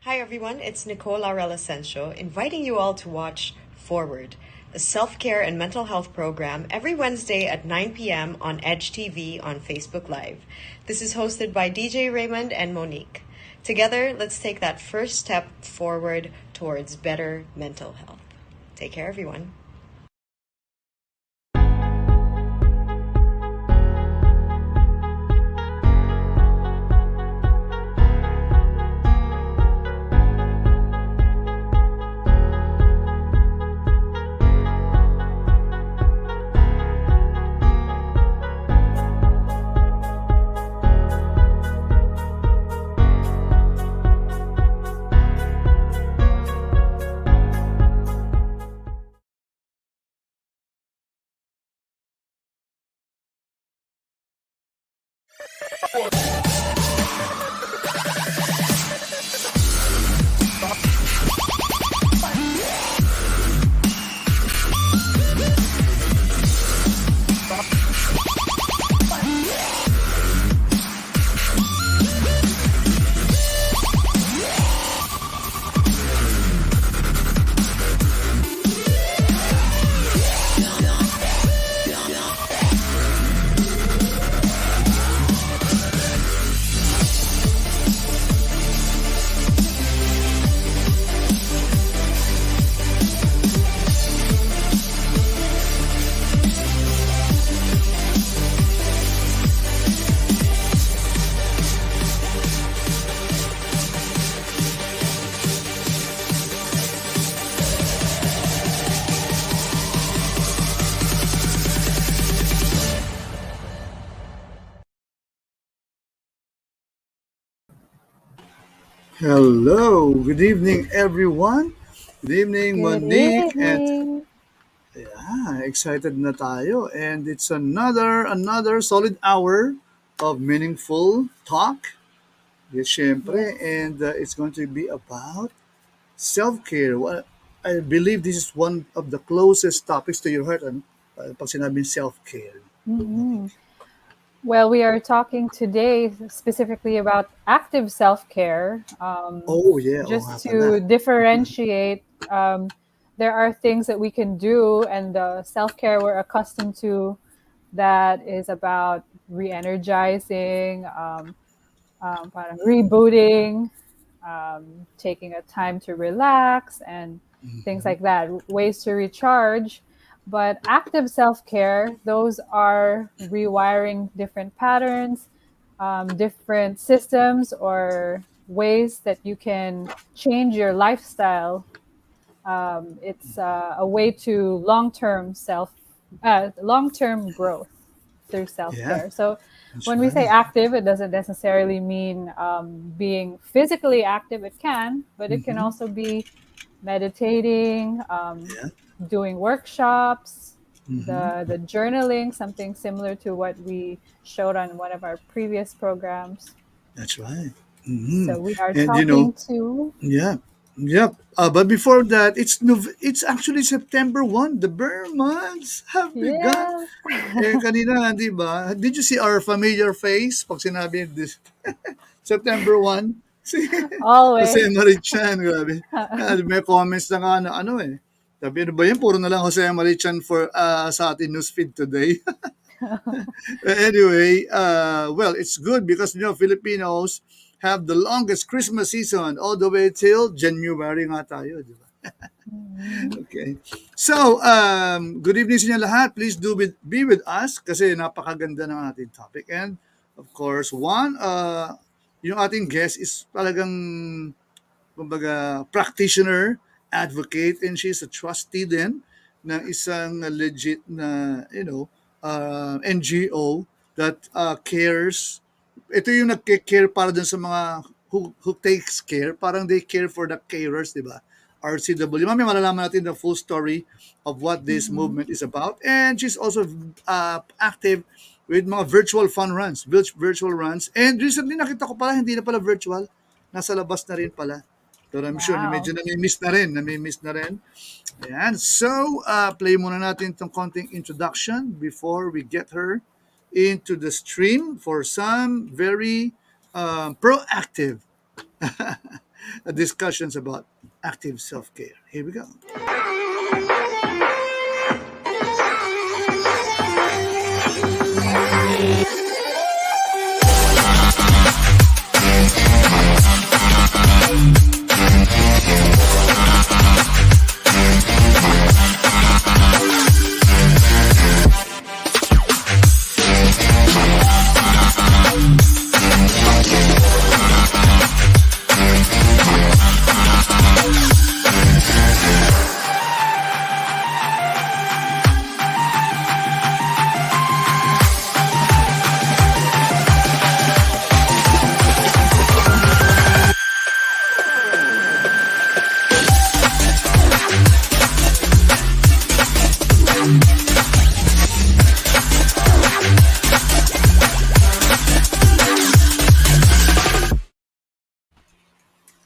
Hi everyone, it's Nicole Laurel Asensio, inviting you all to watch Forward, a self-care and mental health program every Wednesday at 9 p.m. on Edge TV on Facebook Live. This is hosted by DJ Raymond and Monique. Together, let's take that first step forward towards better mental health. Take care, everyone. Hello, good evening, everyone. Good evening, Good Monique, and evening. excited na tayo. And it's another solid hour of meaningful talk. Yes, syempre, Yes. and it's going to be about self-care. Well, I believe this is one of the closest topics to your heart. Pag sinabing self-care, hmm Monique. Well, we are talking today specifically about active self care. Oh yeah, oo nga Just pala. to differentiate, there are things that we can do, and the self care we're accustomed to that is about re energizing, parang rebooting, taking a time to relax and things Mhm. like that, ways to recharge. But active self care, those are rewiring different patterns, different systems, or ways that you can change your lifestyle. It's a way to long term growth through self Yeah, care. So that's when we say right. active, it doesn't necessarily mean being physically active. It can, but it can Hmm. also be meditating, Yeah. doing workshops, Hmm. the journaling, something similar to what we showed on one of our previous programs. That's right. Hmm. So we are And talking to yeah, yep. But before that, it's actually September 1. The Burr months have begun. yes, Kanina, di ba? Did you see our familiar face pag sinabi this September 1? Si Jose always. Marichan, grabe. May comments na nga na ano eh. Sabi, ano ba yan? Puro na lang Jose Marichan for sa ating newsfeed today. Anyway, well, it's good because Filipinos have the longest Christmas season all the way till January nga tayo, di ba? Okay. So, good evening sa inyo lahat. Please be with us kasi napakaganda ng ating topic. And of course, yung ating guest is talagang kumbaga practitioner, advocate, and she's a trustee din ng isang legit na, NGO that cares. Ito yung nagke-care para dun sa mga who takes care. Parang they care for the carers, di ba? RCW. Mamaya malalaman natin the full story of what this Mhm. movement is about. And she's also active with mga virtual fun runs, virtual runs. And recently nakita ko pala, hindi na pala virtual. Nasa labas na rin pala. But I'm sure na Wow. medyo nami-miss na rin. Ayan. So, play muna natin itong konting introduction before we get her into the stream for some very proactive discussions about active self-care. Here we go.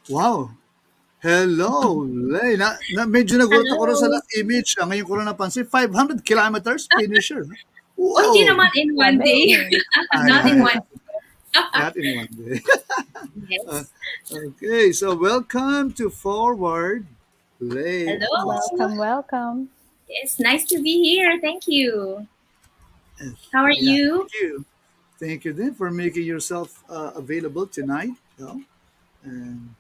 Wow. Hello, Lay. Medyo nagulat ako rin sa Hello. image. Ngayon ko lang napansin, 500 kilometers finisher. Oh, hindi Wow. naman in one day. Amazing. Not in one day. Not in one day. Yes. Okay, so welcome to Forward, Lay. Hello. Welcome, welcome. It's nice to be here. Thank you. How are Yeah, you? thank you. Thank you then for making yourself available tonight. And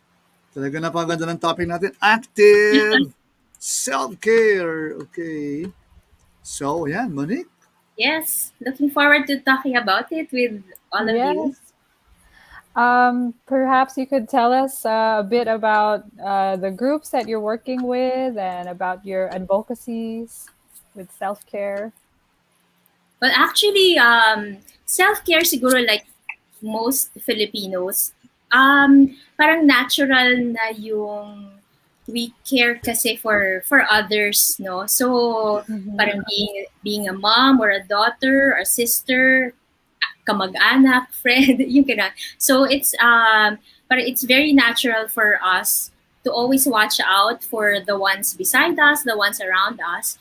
talaga napaganda ng topic natin, active self-care. Okay. So, yan, Monique. Yes. Looking forward to talking about it with all of you. Yes. Perhaps you could tell us a bit about the groups that you're working with and about your advocacies with self-care. Well, actually, self-care siguro like most Filipinos, parang natural na yung we care kasi for others, no? So, parang being a mom or a daughter or sister, kamag-anak, friend, yung ganun. So it's very natural for us to always watch out for the ones beside us, the ones around us.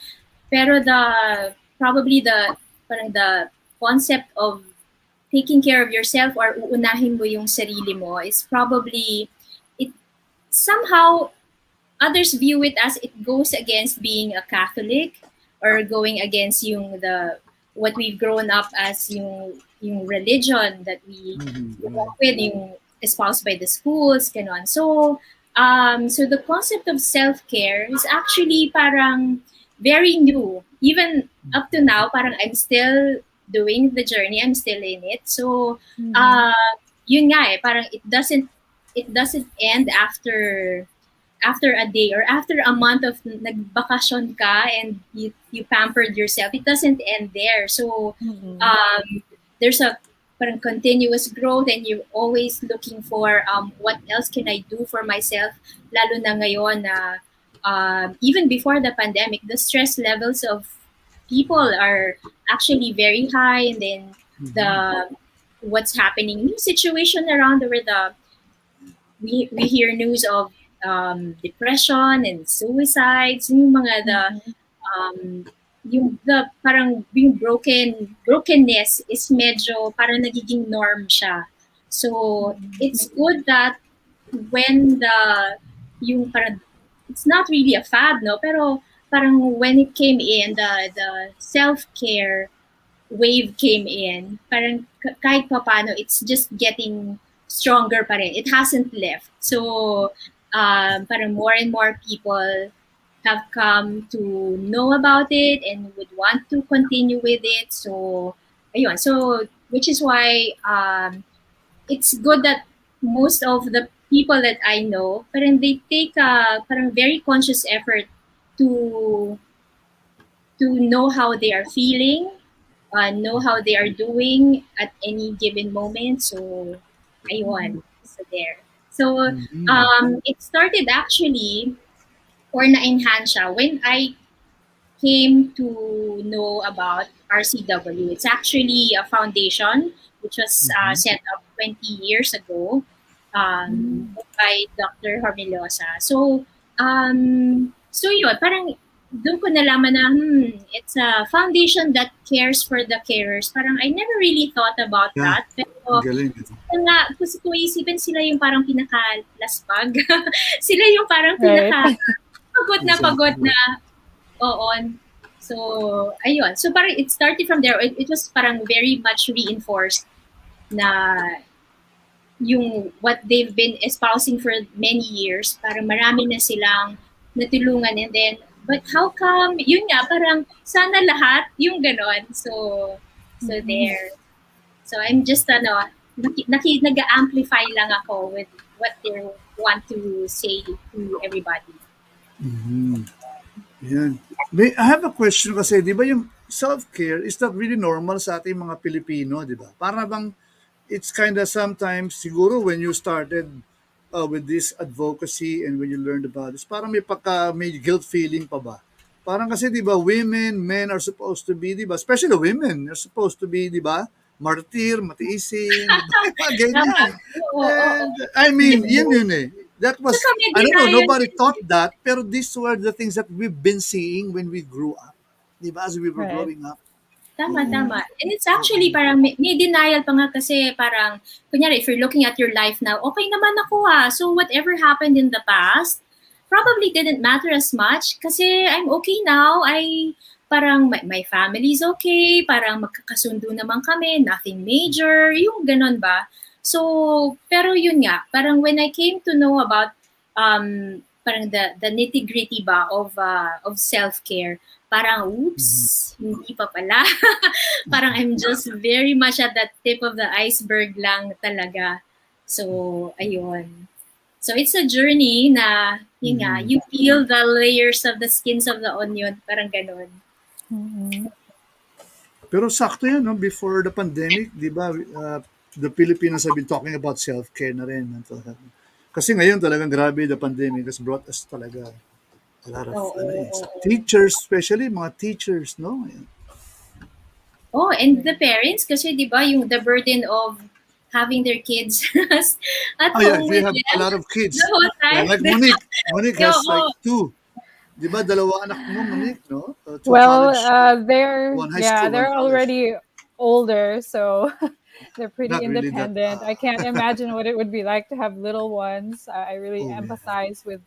Pero probably the concept of taking care of yourself or uunahin mo yung sarili mo is probably it somehow others view it as it goes against being a Catholic or going against what we've grown up as yung religion that we walk with, yung espoused by the schools, ganon. So the concept of self-care is actually parang very new. Even up to now, parang I'm still doing the journey. I'm still in it. So yun nga parang it doesn't end after a day or after a month of nagbakasyon ka and you pampered yourself. It doesn't end there. So there's a parang continuous growth and you're always looking for what else can I do for myself, lalo na ngayon na even before the pandemic, the stress levels of people are actually very high, and then what's happening, new situation around the world, we hear news of depression and suicides, yung mga the parang yung brokenness is medyo parang nagiging norm siya. So it's good that when yung parang it's not really a fad, no, pero parang when it came in, the self-care wave came in, parang kahit pa paano it's just getting stronger pa rin. It hasn't left. So parang more and more people have come to know about it and would want to continue with it. So ayun. So which is why it's good that most of the people that I know, parang they take a parang very conscious effort to know how they are feeling, know how they are doing at any given moment. So ayun. So there. So it started actually or na-enhance siya when I came to know about RCW. It's actually a foundation which was set up 20 years ago by Dr. Hormilosa. So yun, parang doon ko nalaman na, it's a foundation that cares for the carers. Parang I never really thought about Yeah. that. Pero Galing. nga, kung isipin sila yung parang pinaka-laspag. Sila yung parang Right. pagod na, oo. So, ayun. So, parang it started from there. It was parang very much reinforced na yung what they've been espousing for many years. Parang marami na silang natulungan, and then, but how come, yun nga, parang sana lahat, yung ganon. So there. So I'm just, nag-amplify lang ako with what they want to say to everybody. Yan. I have a question kasi, di ba yung self-care is not really normal sa ating mga Pilipino, di ba? Para bang it's kind of sometimes, siguro when you started with this advocacy and when you learned about this, parang may guilt feeling pa ba? Parang kasi, di ba, men are supposed to be, di ba, especially the women, are supposed to be, di ba, martir, matiisin, di ba, ganyan. And, I mean, yun eh. That was, I don't know, nobody thought that, pero these were the things that we've been seeing when we grew up. Di ba, as we were growing up. Tama. And it's actually parang may denial pa nga kasi parang, kunyari, if you're looking at your life now, okay naman ako so whatever happened in the past probably didn't matter as much kasi I'm okay now. Parang my family's okay, parang magkakasundo naman kami, nothing major, yung ganon ba? So, pero yun nga, parang when I came to know about parang the nitty-gritty ba of self-care, parang oops, hindi pa pala. Parang I'm just very much at the tip of the iceberg lang talaga. So, ayun. So it's a journey na, yun nga, you peel the layers of the skins of the onion, parang ganon. Pero sakto yan, no? Before the pandemic, di ba, the Filipinos have been talking about self-care na rin. Kasi ngayon talagang grabe, the pandemic has brought us talaga a lot of teachers, especially mga teachers, no? Oh, and the parents, kasi di ba, yung the burden of having their kids at home we with have them a lot of kids. the whole time. Yeah, like Monique has like 2. Di ba, dalawa anak mo, Monique, no? Well, college, they're one high school, they're one college. already older, so they're pretty Not really independent. I can't imagine what it would be like to have little ones. I really empathize with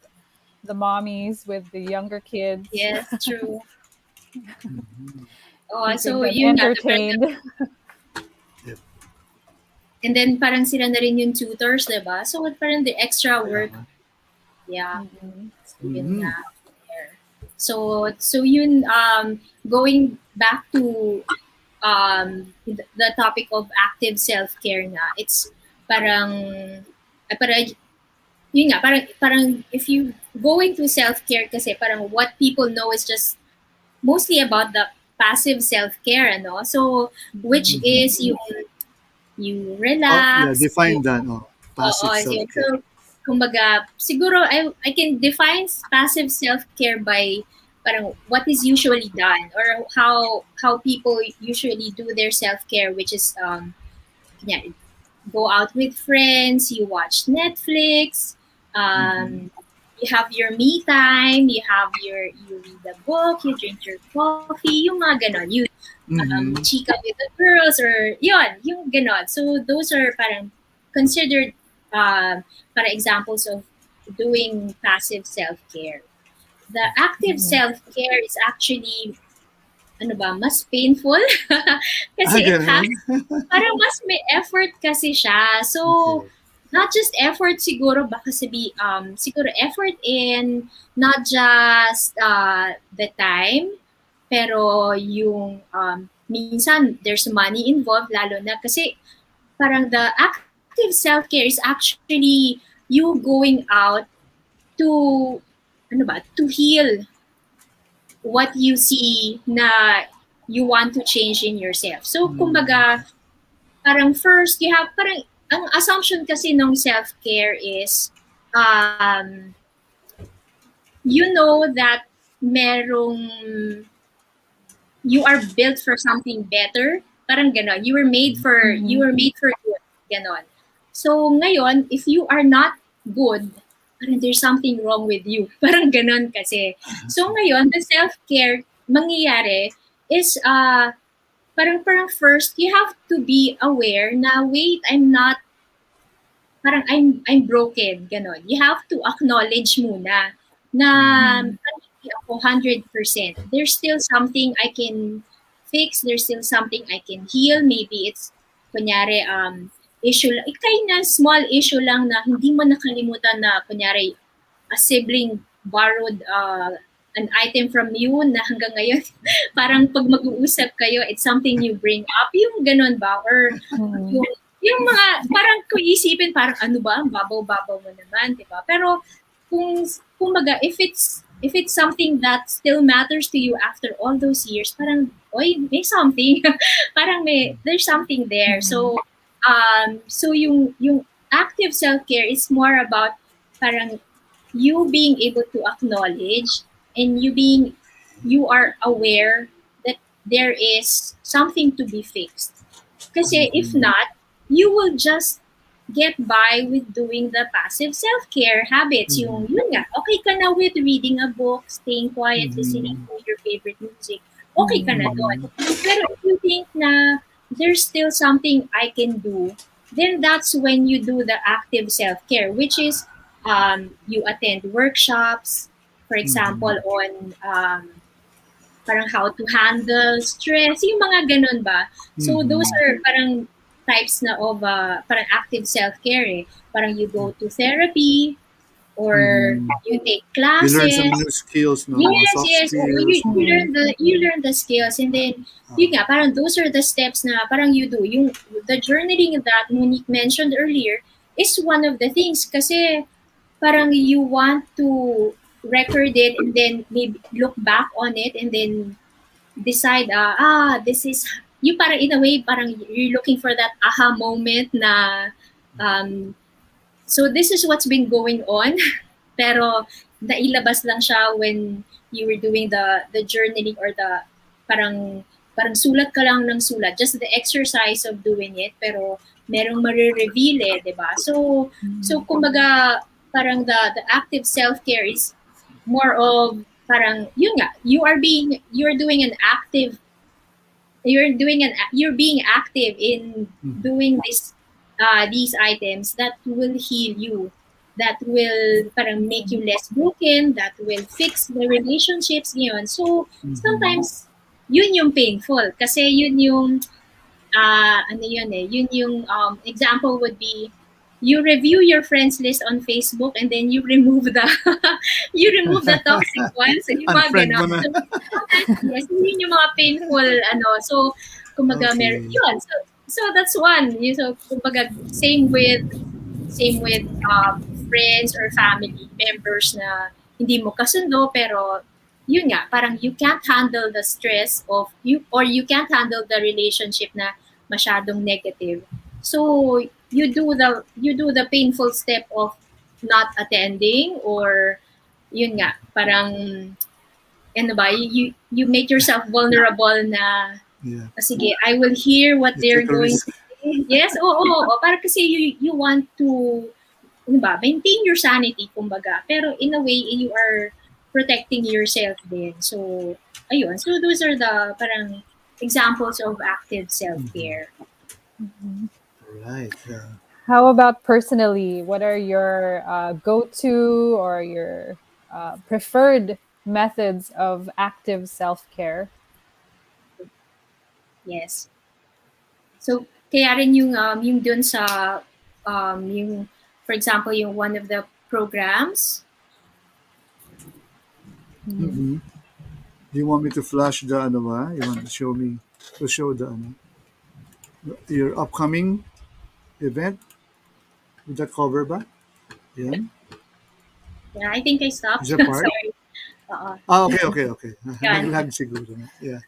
the mommies, with the younger kids. Yes, true. So yun entertained. And then parang sila na rin yung tutors, diba? So parang the extra work. Yeah. So yun nga. So yun, going back to the topic of active self-care nga, it's parang yun nga, parang if you go into self-care kasi parang what people know is just mostly about the passive self-care, ano? So, which is you relax. Define that, passive self-care. So, kumbaga, siguro I can define passive self-care by parang what is usually done or how people usually do their self-care, which is go out with friends, you watch Netflix, you have your me time, you read a book, you drink your coffee, yung mga ganon, you chika with the girls, or yung ganon. So those are parang considered para examples of doing passive self-care. The active self-care is actually mas painful kasi parang mas may effort kasi siya. So not just effort siguro, baka siguro effort in not just the time, pero yung minsan there's money involved, lalo na kasi parang the active self-care is actually you going out to to heal what you see na you want to change in yourself. So kumbaga parang first you have parang ang assumption kasi ng self-care is you know that you are built for something better, parang ganon. You were made for good, ganon. So ngayon, if you are not good, parang there's something wrong with you. Parang ganon kasi. So ngayon, the self-care mangyayari is parang first you have to be aware na wait, I'm broken, ganon. You have to acknowledge muna na parang hindi ako 100%. There's still something I can fix, there's still something I can heal. Maybe it's kunyari issue lang, kind of small issue lang na hindi mo nakalimutan na kunyari a sibling borrowed an item from you na hanggang ngayon parang pag mag-uusap kayo, it's something you bring up, yung ganun ba? Or yung mga parang kung isipin parang ano ba, ang babaw-babaw mo naman, di ba? Pero kung baga, if it's something that still matters to you after all those years, parang oy, may something. Parang there's something there. So yung active self-care is more about parang you being able to acknowledge and you are aware that there is something to be fixed. Kasi if not, you will just get by with doing the passive self-care habits. Yun nga, okay ka na with reading a book, staying quiet, listening to your favorite music. Okay ka na doon. Pero if you think na there's still something I can do, then that's when you do the active self-care, which is you attend workshops, for example, on parang how to handle stress, yung mga ganun ba. So those are parang types na of parang active self-care eh. Parang you go to therapy or you take classes. You learn some new skills, no? Yes. Skills. You learn the skills, and then yun nga, parang those are the steps na parang you do. Yung the journaling that Monique mentioned earlier is one of the things kasi parang you want to record it and then maybe look back on it and then decide this is you, parang in a way parang you're looking for that aha moment na so this is what's been going on pero nailabas lang siya when you were doing the journaling or the parang sulat ka lang ng sulat, just the exercise of doing it, pero merong marireveal eh, di ba? So kumbaga parang the active self-care is more of parang yun nga, you're being active in doing these items that will heal you, that will parang make you less broken, that will fix the relationships yun. So sometimes yun yung painful kasi yun yung yun yung example would be you review your friends list on Facebook and then you remove the toxic ones. So, yung mga ganun. So, yes, yun yung mga painful so kumbaga yun. So that's one. So kumbaga same with friends or family members na hindi mo kasundo pero yun nga, parang you can't handle the stress of you or you can't handle the relationship na masyadong negative. So you do the painful step of not attending or yun nga, parang ano ba, you make yourself vulnerable na sige, I will hear what they're going to say. Yes, oo. Para kasi you want to ano ba, maintain your sanity kumbaga. Pero in a way you are protecting yourself din. So ayun. So those are the parang examples of active self-care. Right. How about personally? What are your go-to or your preferred methods of active self-care? Yes. So kaya rin yung dun sa yung for example yung one of the programs. Do you want me to flash the ano ba? You want to show the your upcoming event? Would that cover ba? Yeah. Yeah, I think I stopped. Is that part? Sorry. Okay. Naglag siguro. Yeah.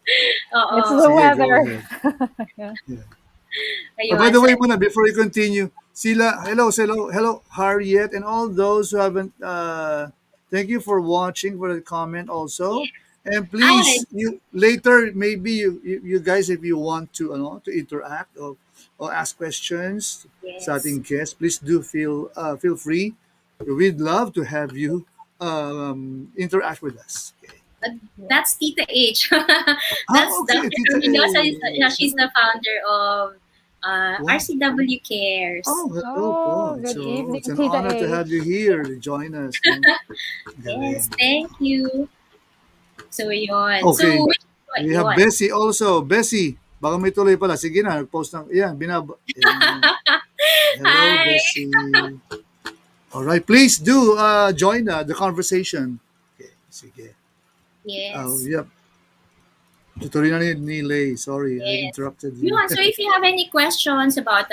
It's the weather. By the way, muna, before you continue, hello, Harriet, and all those who haven't. Thank you for watching, for the comment also, and please, you later maybe you guys, if you want to interact or ask questions sa ating guests, please do feel free we'd love to have you interact with us. Okay. But that's Tita H. That's Oh, okay, Dr. Tita Mendoza. A. She's the founder of Wow. RCW Cares. Oh, hello Oh, po. good So evening, it's an Tita honor to A. have you here to join us. No? Yes, Galing. thank you. So, yun. Okay. So, We have yun. Bessie also. Bessie, baka may tuloy pala. Sige na, nag-post ng, yan, yan. Hello, Hi! Bessie. All right, please do join the conversation. Okay, sige. Yes. Yep. Tutuloy na ni Lei. Sorry, I Yes. interrupted you. Yun. So, if you have any questions about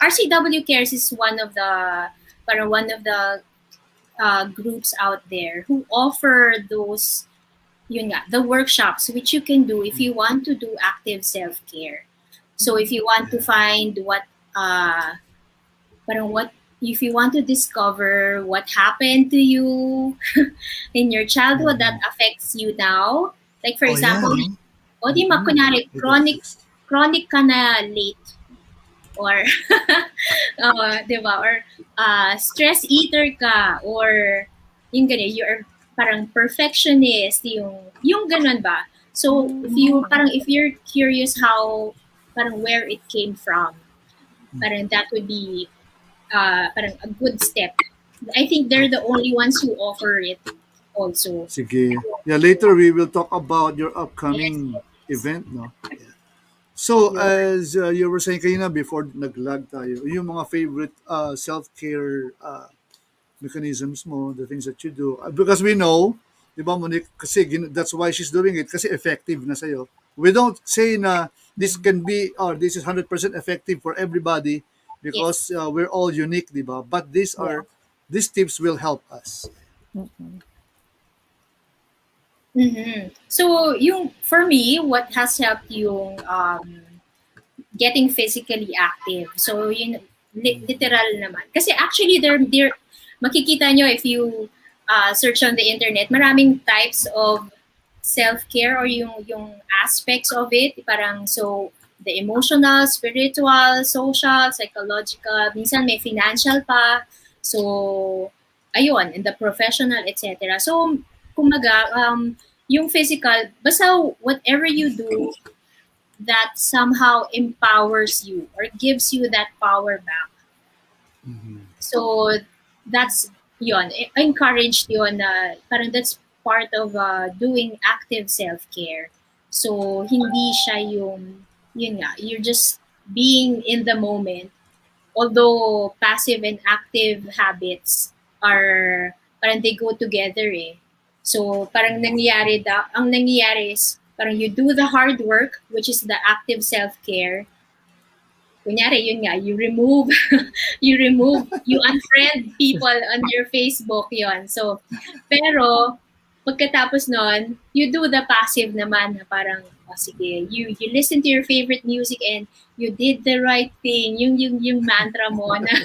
RCW Cares is one of the groups out there who offer those the workshops which you can do if you want to do active self-care. So if you want to find what if you want to discover what happened to you in your childhood that affects you now, like for example, o di ba, kunyari, chronic ka na late or di ba, or stress eater ka, or yung ganyan, you're parang perfectionist, yung ganun ba. So if you're curious how where it came from, that would be parang a good step. I think they're the only ones who offer it also. Sige. Yeah, later we will talk about your upcoming event, no? Yeah. So, as you were saying kanina before nag-lag tayo, yung mga favorite self-care mechanisms mo, the things that you do. Because we know, di ba Monique, kasi that's why she's doing it, kasi effective na sa'yo. We don't say na this can be, or this is 100% effective for everybody because we're all unique, di ba? But these tips will help us. So, for me, what has helped yung getting physically active. So, literal naman. Kasi actually, makikita nyo if you search on the internet, maraming types of self-care or yung aspects of it. Parang, so, the emotional, spiritual, social, psychological, minsan may financial pa. So, ayun, and the professional, etc. So, kumaga, yung physical, basta whatever you do that somehow empowers you or gives you that power back. So, that's yun. Encouraged yun na parang that's part of doing active self-care. So, hindi siya yun nga, you're just being in the moment. Although passive and active habits are parang they go together eh. So parang ang nangyayari is parang you do the hard work, which is the active self-care. Kunyari, yun nga, you unfriend people on your Facebook, yon. So, pero, pagkatapos nun, you do the passive naman, na parang, sige, you listen to your favorite music and you did the right thing, yung mantra mo na,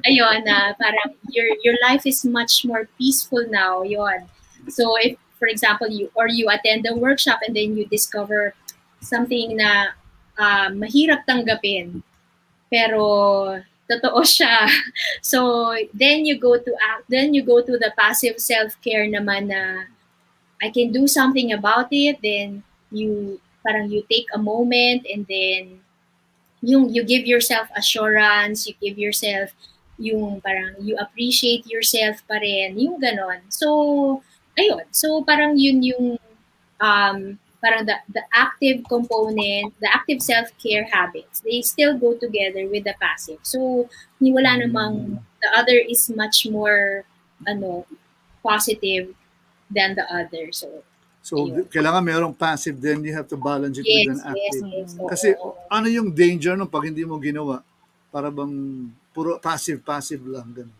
ayun, na parang, your life is much more peaceful now, yon. So, if, for example, you attend a workshop and then you discover something na mahirap tanggapin, pero totoo siya. So then you go to the passive self-care naman na I can do something about it. Then you take a moment and then you give yourself assurance, you give yourself you appreciate yourself pa rin, yung ganon. So ayun, so parang yun yung parang the active component, the active self-care habits, they still go together with the passive. So, wala namang, the other is much more, positive than the other. So, kailangan merong passive then you have to balance it with an active. Yes. Kasi, ano yung danger nung pag hindi mo ginawa? Para bang puro passive lang. Ganun.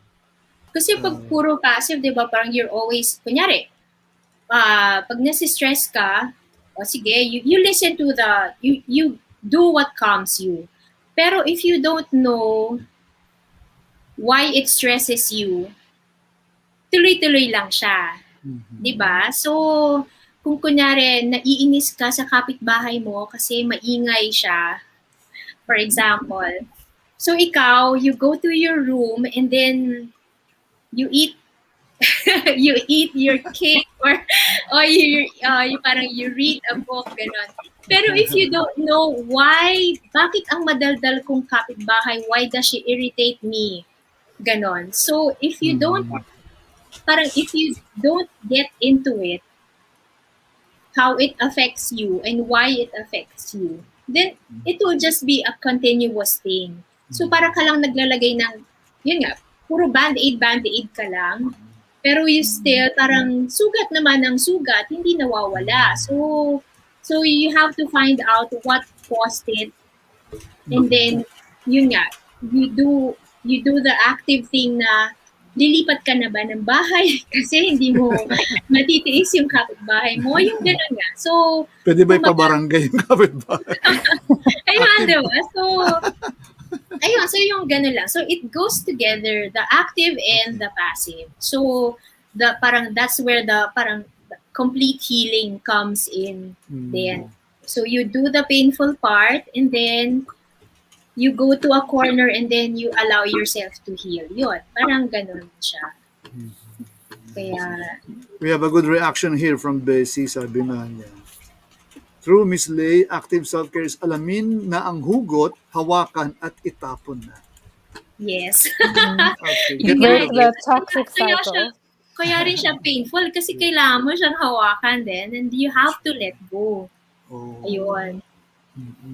Kasi pag puro passive, di ba, parang you're always, kunyari, pag nasi-stress ka, sige, you listen to you do what calms you. Pero if you don't know why it stresses you, tuloy-tuloy lang siya. Diba? So, kung kunyari, naiinis ka sa kapitbahay mo kasi maingay siya, for example, so ikaw, you go to your room and then you eat you eat your cake, or you parang you read a book, ganon. Pero if you don't know why, bakit ang madaldal kong kapitbahay, why does she irritate me? Ganon. So if you don't, parang if you don't get into it, how it affects you and why it affects you, then it will just be a continuous thing. So para ka lang naglalagay ng, yun nga, puro band-aid ka lang, pero you still, parang sugat naman ng sugat, hindi nawawala. So you have to find out what caused it, and then, yun nga, you do the active thing na, lilipat ka na ba ng bahay kasi hindi mo matitiis yung kapitbahay mo, yung gano'n nga. So, Pwede ba ipabarangay yung kapitbahay? ayun, diba? So, ayun, so yung gano'n lang. So, it goes together, the active and the passive. So, that's where the complete healing comes in then. So, you do the painful part, and then you go to a corner, and then you allow yourself to heal. Yun, parang ganun siya. Kaya, We have a good reaction here from Bessie, sabi nga niya. True, Miss Lei, active self-care is alamin na ang hugot, hawakan at itapon na. yes. Okay, get Yun rid Break of the it. toxic Kaya cycle. Kaya rin siya painful kasi kailangan mo siyang hawakan din, and you have to let go. Oh. Ayun.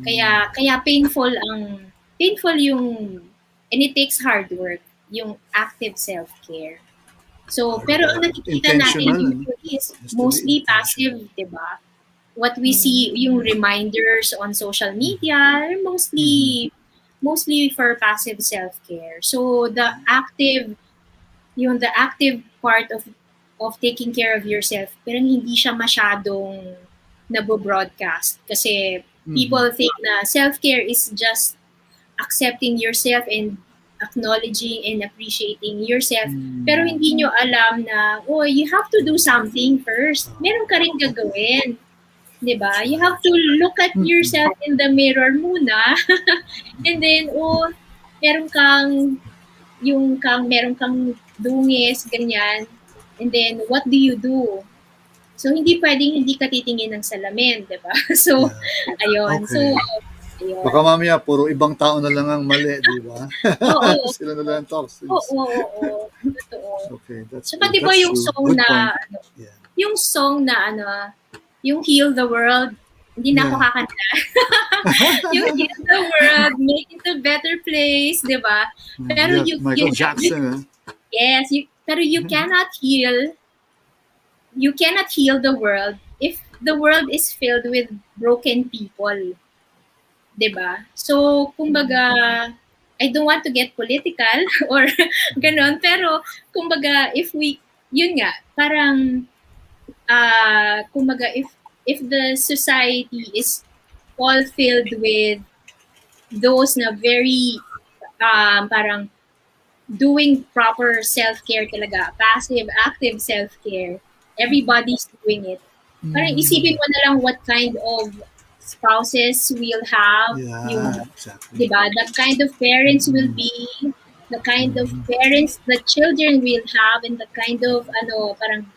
Kaya painful yung, and it takes hard work, yung active self-care. So, pero ang nakikita natin Intentional, usually is Has to be mostly intentional. passive, di ba? What we see, yung reminders on social media, are mostly for passive self-care. So, the active part of taking care of yourself, pero hindi siya masyadong nabo-broadcast kasi people think na self-care is just accepting yourself and acknowledging and appreciating yourself. Pero hindi nyo alam na, you have to do something first. Meron ka rin gagawin. Diba? You have to look at yourself in the mirror muna. And then, meron kang dungis, ganyan. And then, what do you do? So, hindi pwedeng hindi ka titingin ng salamin, diba? So, ayun. Okay. So, ayun. Baka mamaya, puro ibang tao na lang ang mali, di ba? Oo. Sila na lang ang toxic. Oo. Totoo. Okay, that's Saka good. di ba That's yung true. song Good na, point. Yeah. yung song na yung Heal the World, hindi na ako Yeah. kakanta. Yung Heal the World, make it a better place, di ba? Pero Yeah, Michael Jackson. Yes, pero you cannot heal the world if the world is filled with broken people. Diba? So, kumbaga, I don't want to get political or ganon, pero kumbaga, yun nga, parang, kumbaga, if the society is all filled with those na very, parang, doing proper self-care talaga, passive, active self-care, everybody's doing it. Parang isipin mo na lang what kind of spouses we'll have, Exactly. diba? The kind of parents will be, the kind of parents the children will have, and the kind of parang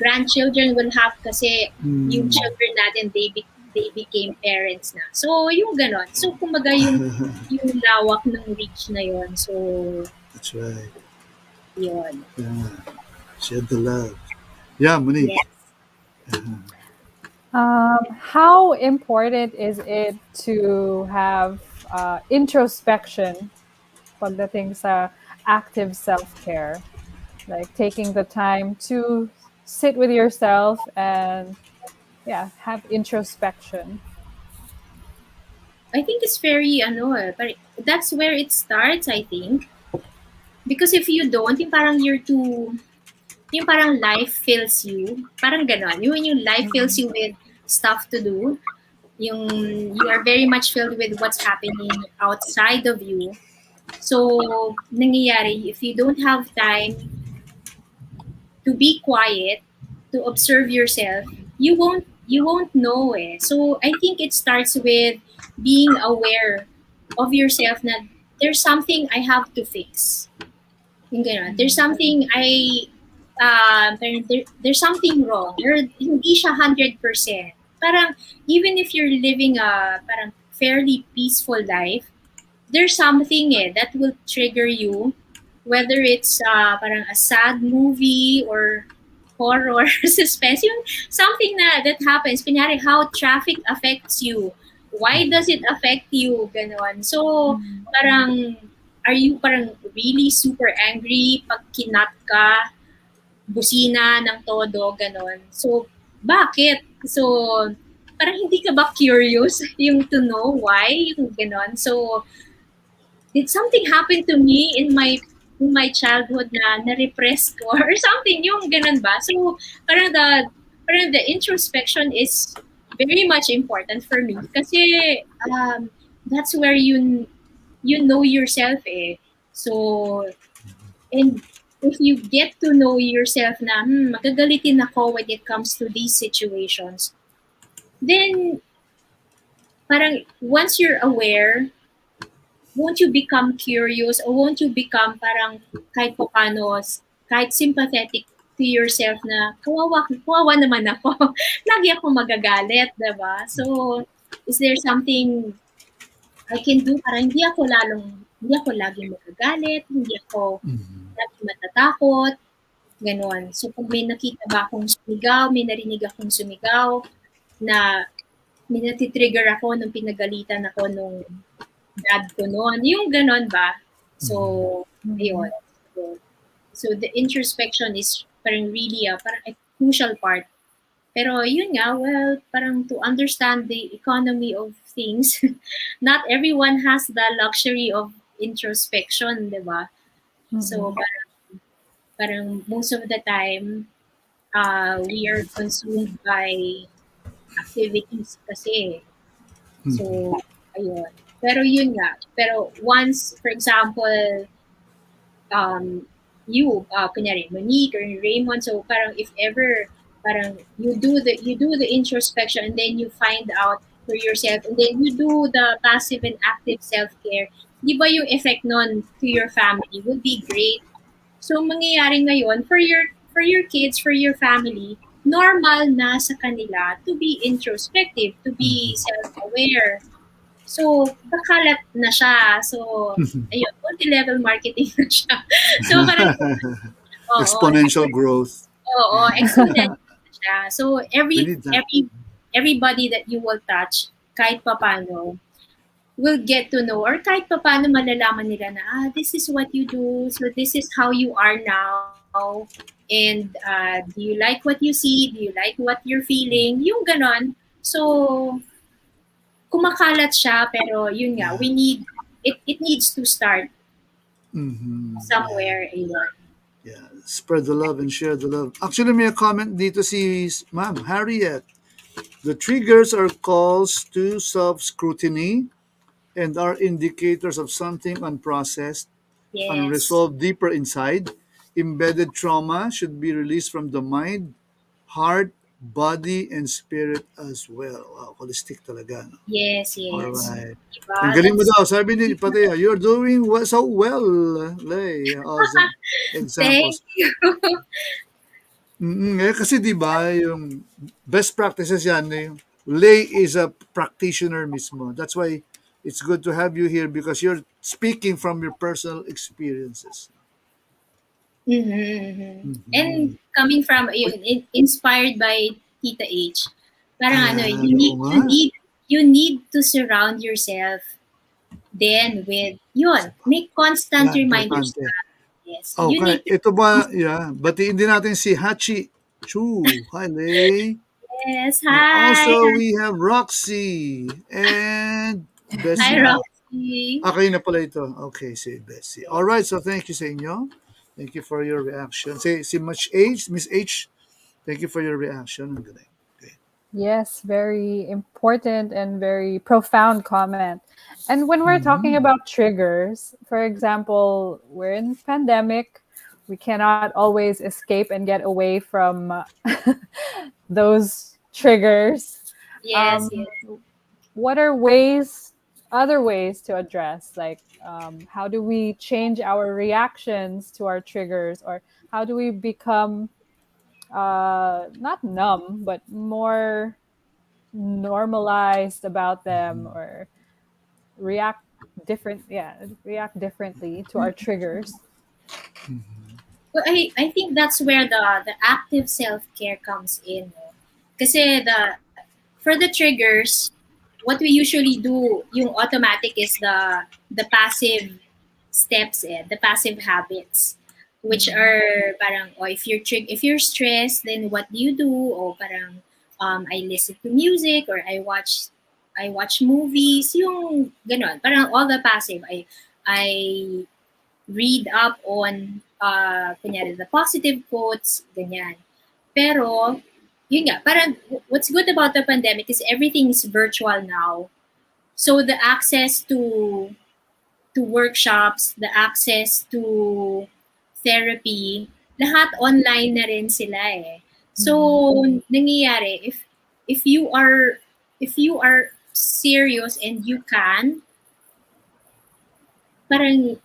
grandchildren will have kasi yung children natin, they became parents na. So, yung ganon. So, kumbaga yung lawak ng reach na yon. So, that's right. Yun. Yeah. Shed the love. Yeah, Monique. Yes. How important is it to have introspection pagdating sa active self-care? Like taking the time to sit with yourself and have introspection. I think it's very, but that's where it starts, I think. Because if you don't, yung parang yung parang life fills you, parang ganon. Yung life fills you with stuff to do. You are very much filled with what's happening outside of you. So, nangyayari, if you don't have time to be quiet, to observe yourself, you won't know eh. So, I think it starts with being aware of yourself na there's something I have to fix. Yung gano'n. There's something there's something wrong. Hindi siya 100%. Parang, even if you're living a parang fairly peaceful life, there's something that will trigger you, whether it's parang a sad movie or horror, suspense, yung something that happens. Kunyari, how traffic affects you. Why does it affect you? Ganon. So, parang, are you parang really super angry pag kinat ka, busina ng todo, ganon. So, bakit? So, parang hindi ka ba curious yung to know why, yung ganon. So, did something happen to me in my childhood na repress ko or something, yung ganun ba? So parang the introspection is very much important for me kasi that's where you know yourself eh. So, and if you get to know yourself na magagalitin ako when it comes to these situations, then parang once you're aware, won't you become curious or won't you become parang kahit paano, kahit sympathetic to yourself na kawawa naman ako. Lagi ako magagalit, diba? So, is there something I can do para hindi ako laging magagalit, hindi ako laging matatakot, ganon. So, pag may nakita ba akong sumigaw, may narinig akong sumigaw, na may natitrigger ako nung pinagalitan ako nung dad ko noon. Yung ganon ba? So, ayun. So, the introspection is parang really parang a crucial part. Pero yun nga, well, parang to understand the economy of things, not everyone has the luxury of introspection, di ba? So, parang most of the time, we are consumed by activities kasi. So, ayun. Pero yun nga. Pero once, for example, kunyari, Monique or Raymond, so parang if ever, parang you do the introspection and then you find out for yourself and then you do the passive and active self-care, di ba yung effect nun to your family will be great. So, mangyayari ngayon, for your kids, for your family, normal na sa kanila to be introspective, to be self-aware. So, kakalat na siya. So, ayun, multi-level marketing na siya. So, parang, Exponential growth. Oo, exponential na siya. So, everybody that you will touch, kahit papano, will get to know, or kahit papano malalaman nila na, this is what you do, so this is how you are now, and do you like what you see, do you like what you're feeling, yung ganon. So, kumakalat siya, pero yun nga, it needs to start somewhere. Yeah, spread the love and share the love. Actually, may comment dito si Ma'am Harriet. The triggers are calls to self-scrutiny and are indicators of something unprocessed, Yes. unresolved deeper inside. Embedded trauma should be released from the mind, heart, body, and spirit as well. Wow, holistic talaga. No? Yes. Alright. Diba? Ang galing mo daw. Sabi ni Patea, you're doing so well, Lay. Awesome. Examples. Thank you. Kasi di ba yung best practices yan, yung Lay is a practitioner mismo. That's why it's good to have you here because you're speaking from your personal experiences. And coming from, inspired by Tita H, parang you need to surround yourself then with, make constant reminders. Yes. Okay. Ito ba, batiin din natin si Hachi Chu. Hi, Lay. Yes, And hi. also, we have Roxy and Bessie. Hi, Roxy. Okay na pala ito. Okay, si Bessie. Alright, so thank you sa inyo. Thank you for your reaction. Si Miss H, thank you for your reaction. Ang galing. Okay. Yes, very important and very profound comment. And when we're talking about triggers, for example, we're in pandemic, we cannot always escape and get away from those triggers. Yes. What are other ways to address, like How do we change our reactions to our triggers, or how do we become not numb but more normalized about them, or react react differently to our triggers. Well, I think that's where the active self-care comes in. No? Kasi for the triggers, what we usually do, yung automatic is the passive steps, the passive habits, which are parang, oh, if you're stressed, then what do you do? O parang I listen to music, or I watch movies, yung ganon. Parang all the passive. I read up on kunyari the positive quotes, ganyan. Pero yun nga, parang what's good about the pandemic is everything is virtual now. So the access to workshops, the access to therapy, lahat online na rin sila eh. So nangyayari, if you are serious and you can, parang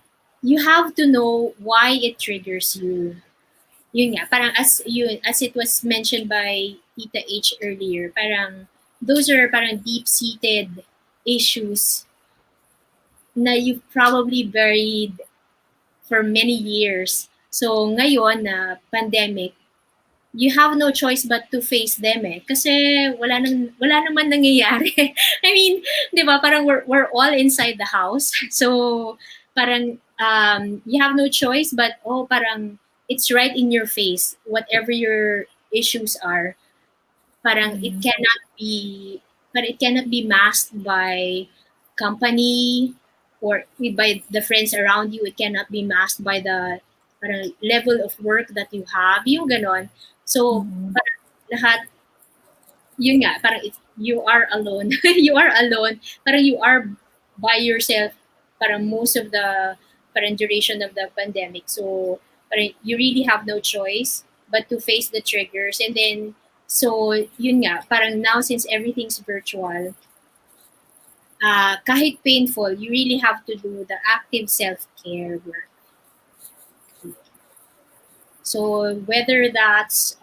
you have to know why it triggers you. Yun nga, parang as it was mentioned by Tita H earlier, parang those are parang deep-seated issues na you've probably buried for many years. So ngayon na pandemic, you have no choice but to face them eh. Kasi wala naman nangyayari. I mean, 'di ba, parang we're all inside the house. So parang you have no choice but parang it's right in your face whatever your issues are. Parang it cannot be masked by company or by the friends around you. It cannot be masked by the parang level of work that you have, yung ganon. So parang lahat, yun nga, parang you are alone. You are alone. Parang you are by yourself parang most of the parang duration of the pandemic. So parang you really have no choice but to face the triggers. And then, so yun nga, parang now since everything's virtual, kahit painful, you really have to do the active self-care work. So whether that's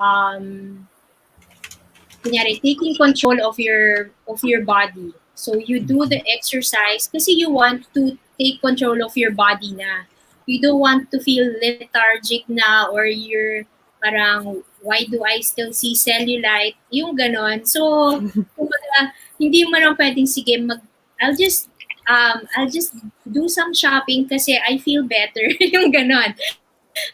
kunyari, taking control of your body. So you do the exercise kasi you want to take control of your body na. You don't want to feel lethargic na, or you're parang, why do I still see cellulite? Yung ganon. So, kumbaga, hindi mo lang pwedeng, sige, I'll just do some shopping kasi I feel better. Yung ganon.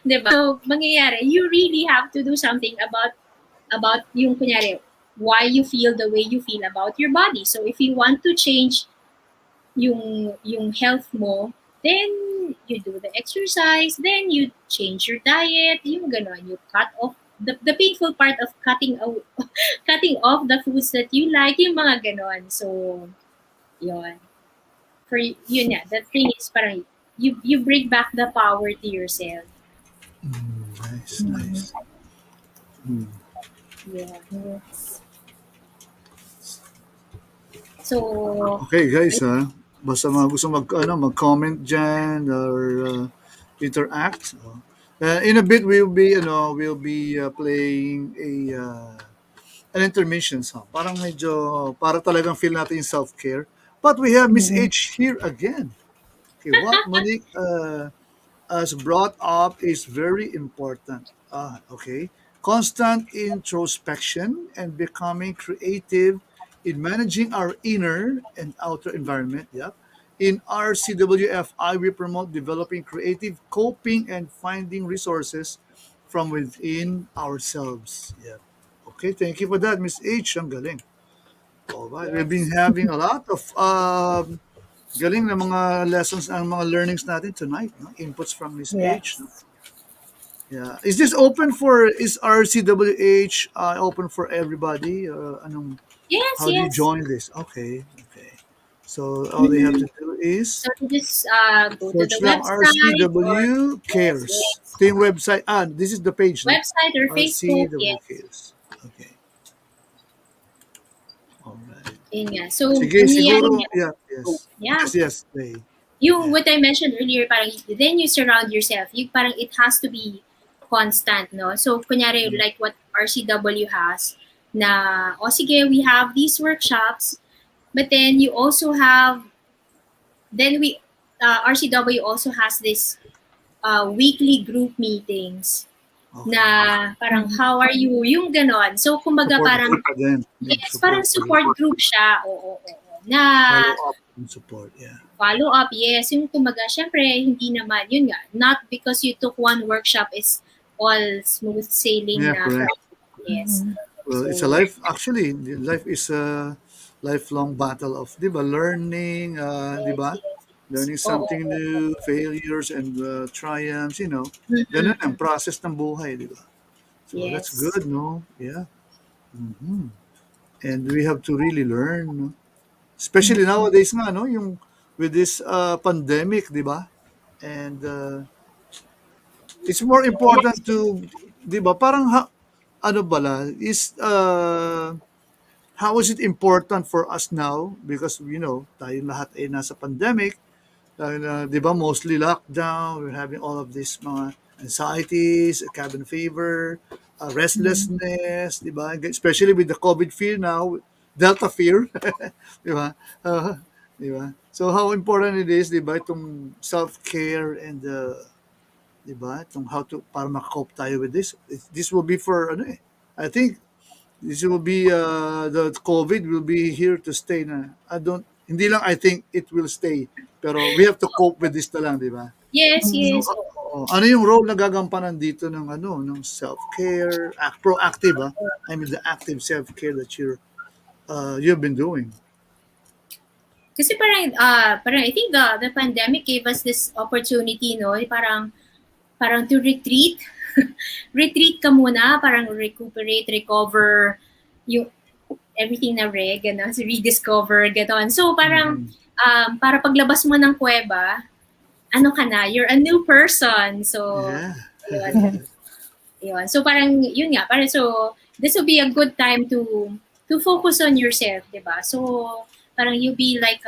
Diba? So, mangyayari, you really have to do something about yung kunyari, why you feel the way you feel about your body. So if you want to change yung health mo, then you do the exercise, then you change your diet, yung ganon, you cut off the painful part of cutting off the foods that you like, yung mga ganon. So yun. For yun nga, the thing is parang you bring back the power to yourself. Nice. Yeah. So, Okay guys, basta mga gusto mag-comment dyan or interact. In a bit we'll be playing an intermission song. Parang medyo para talagang feel natin yung self-care. But we have Miss H here again. Okay, what Monique has brought up is very important. Okay. Constant introspection and becoming creative in managing our inner and outer environment. Yep. In RCWFI, we promote developing creative coping and finding resources from within ourselves. Yep. Okay, thank you for that, Miss H. Ang galing. All right, we've been having a lot of galing na mga lessons and mga learnings natin tonight. No? Inputs from Miss H. No? Yes. Yeah. Is RCWH open for everybody? yes, How do you yes. join this? Okay. So all they have to do is So you just go to search the lang website or RCW Cares. Ito yung website. This is the page. No? website or Facebook. RCW Yes. Cares. Okay. All right. Yun nga. So, Sige, nangyayari siguro, nga. yeah, yes. Yeah. Yes, Lay. Yung Yeah. what I mentioned earlier, parang then you surround yourself. You parang it has to be constant, no? So kunyari Mm. like what RCW has na o sige, we have these workshops, but then you also have then we RCW also has this weekly group meetings Okay. na parang how are you yung ganon. So kumbaga Support parang group pa din. Need yes, parang support group. support group siya. Oo, oo, oo. Na Follow up and support. Yeah. follow up, yes. Yung kumbaga, syempre, hindi naman, yun nga, not because you took one workshop is all smooth sailing Yeah, na correct. from, yes. Well, it's a So, life. Actually, life is a lifelong battle of, di ba, learning, di yes, ba? yes, yes. Learning Oo, something oo. new, failures and triumphs, Mhm. Ganun ang process ng buhay, di ba? So that's Yes. good, no? Yeah. Hmm. And we have to really learn, no? Especially nowadays nga, no? Yung with this pandemic, di ba? And it's more important to, di ba? Parang, ano bala, is, how is it important for us now? Because, tayo lahat ay nasa pandemic. Dahil, di ba, mostly lockdown. We're having all of these mga anxieties, cabin fever, restlessness, di ba? Especially with the COVID fear now, Delta fear, di ba? Di ba? So how important it is, di ba, itong self-care and, di ba, itong how to, para makakope tayo with this. This will be for, ano eh, I think, this will be, the COVID will be here to stay na. Hindi lang I think it will stay. Pero we have to cope with this na lang, di ba? Yes, So, yes. ano yung role na gagampanan dito ng ng self-care, proactive, I mean the active self-care that you've been doing. Kasi parang I think the pandemic gave us this opportunity, no? Parang to retreat. Retreat ka muna, parang recuperate, recover, yung everything na gano'n, so rediscover, gano'n. So parang, Mhm. para paglabas mo ng kuweba, ano ka na, you're a new person. So, Yeah. yun, yun. So parang, yun nga, parang so, this will be a good time to focus on yourself, di ba? So, parang you be like,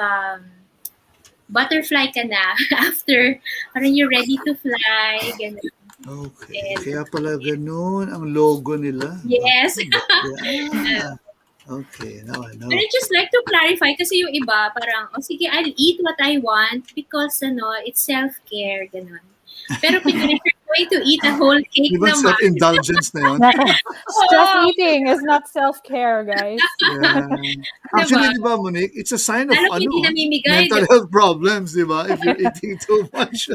butterfly ka na after, parang you're ready to fly, gano'n. Okay. And, Kaya pala ganun ang logo nila. yes. Okay. Yeah. Okay. Now I But know. I just like to clarify kasi yung iba parang, oh sige, I'll eat what I want because it's self-care, ganun. Pero if you're going to eat a whole Di cake ba naman, self-indulgence na yun? Stress oo, eating is not self-care, guys. Yeah. diba? Actually, di ba, Monique, it's a sign of Lalo kung hindi namimigay, mental diba? health problems, di ba? If you're eating too much.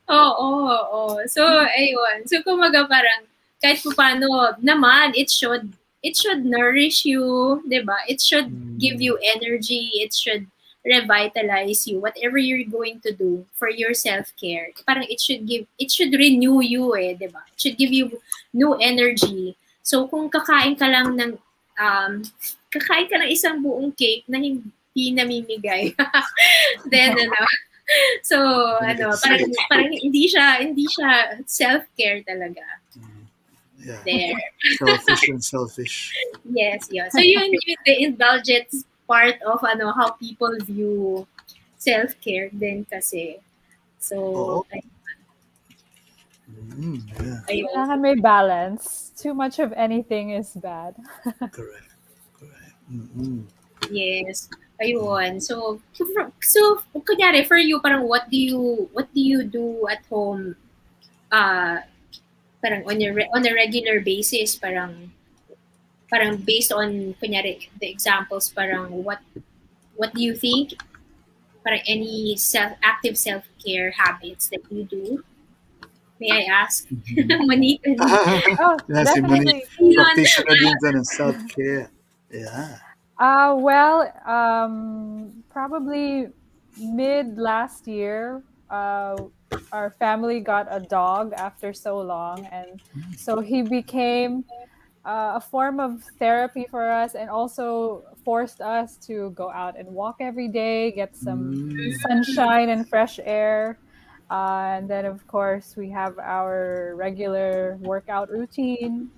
Oo, oo. So, ayun. So, kumaga parang, kahit po paano, naman, it should nourish you, di ba? It should give Mm, you energy. It should revitalize you. Whatever you're going to do for your self-care, parang it should renew you di ba? It should give you new energy. So, kung um, kakain ka ng isang buong cake na hindi namimigay, then, so, yes. parang hindi siya self-care talaga. Yeah. There. Selfish and selfish. Yes, yeah. So, yun the indulgence part of how people view self-care din kasi. Oo. So, Yeah. ayun. Kailangan may balance. Too much of anything is bad. Correct. Correct. Mm-mm. Yes. Ayun. So, kunyari, for you, parang what do you do at home, uh, parang on a regular basis, parang based on kunyari the examples, parang what do you think, parang any active self-care habits that you do, may I ask? Monique, Oh, Yeah, si Monique, definitely. yun. practitioner din sa ng self-care. Yeah. Well, probably mid last year, our family got a dog after so long, and so he became a form of therapy for us, and also forced us to go out and walk every day, get some Mm. sunshine and fresh air. And then, of course, we have our regular workout routine.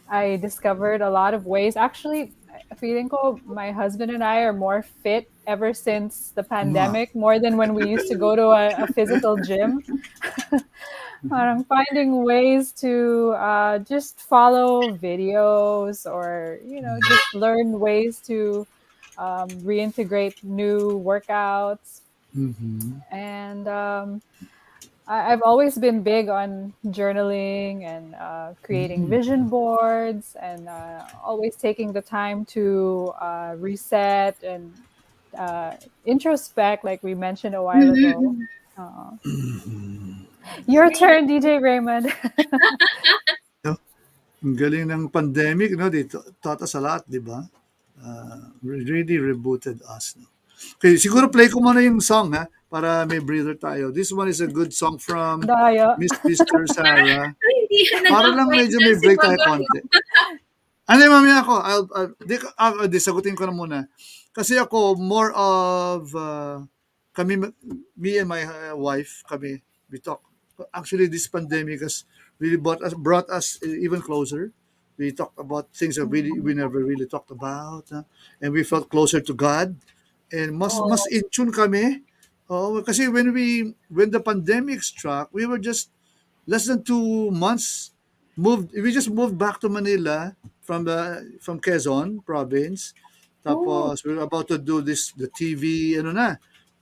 I discovered a lot of ways. Actually, feeling ko, my husband and I are more fit ever since the pandemic, more than when we used to go to a physical gym. Parang finding ways to just follow videos, or just learn ways to reintegrate new workouts. And I've always been big on journaling and creating vision boards, and always taking the time to reset and introspect, like we mentioned a while ago. Your turn, DJ Raymond. Ang galing ng pandemic, no? They taught us a lot, di ba? Really rebooted us. No? Okay, siguro play ko muna yung song, ha? Para may breather tayo. This one is a good song from Daya. Miss Mr. Sarah. Hindi Para lang medyo may break tayo konti. Ano, mamaya ako, sagutin ko na muna. Kasi ako, more of, me and my wife, we talk. Actually, this pandemic has really brought us even closer. We talked about things that we never really talked about, and we felt closer to God, and mas in tune kami. Kasi when the pandemic struck, we were just less than 2 months we just moved back to Manila from Quezon province. Tapos we were about to do the TV,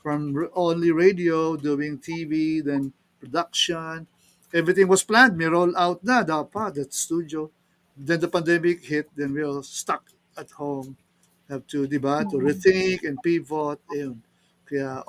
from only radio, doing TV, then production. Everything was planned. May roll out na dapat that studio. Then the pandemic hit. Then we were stuck at home. Have to, diba, to rethink and pivot. Ayun. Kaya,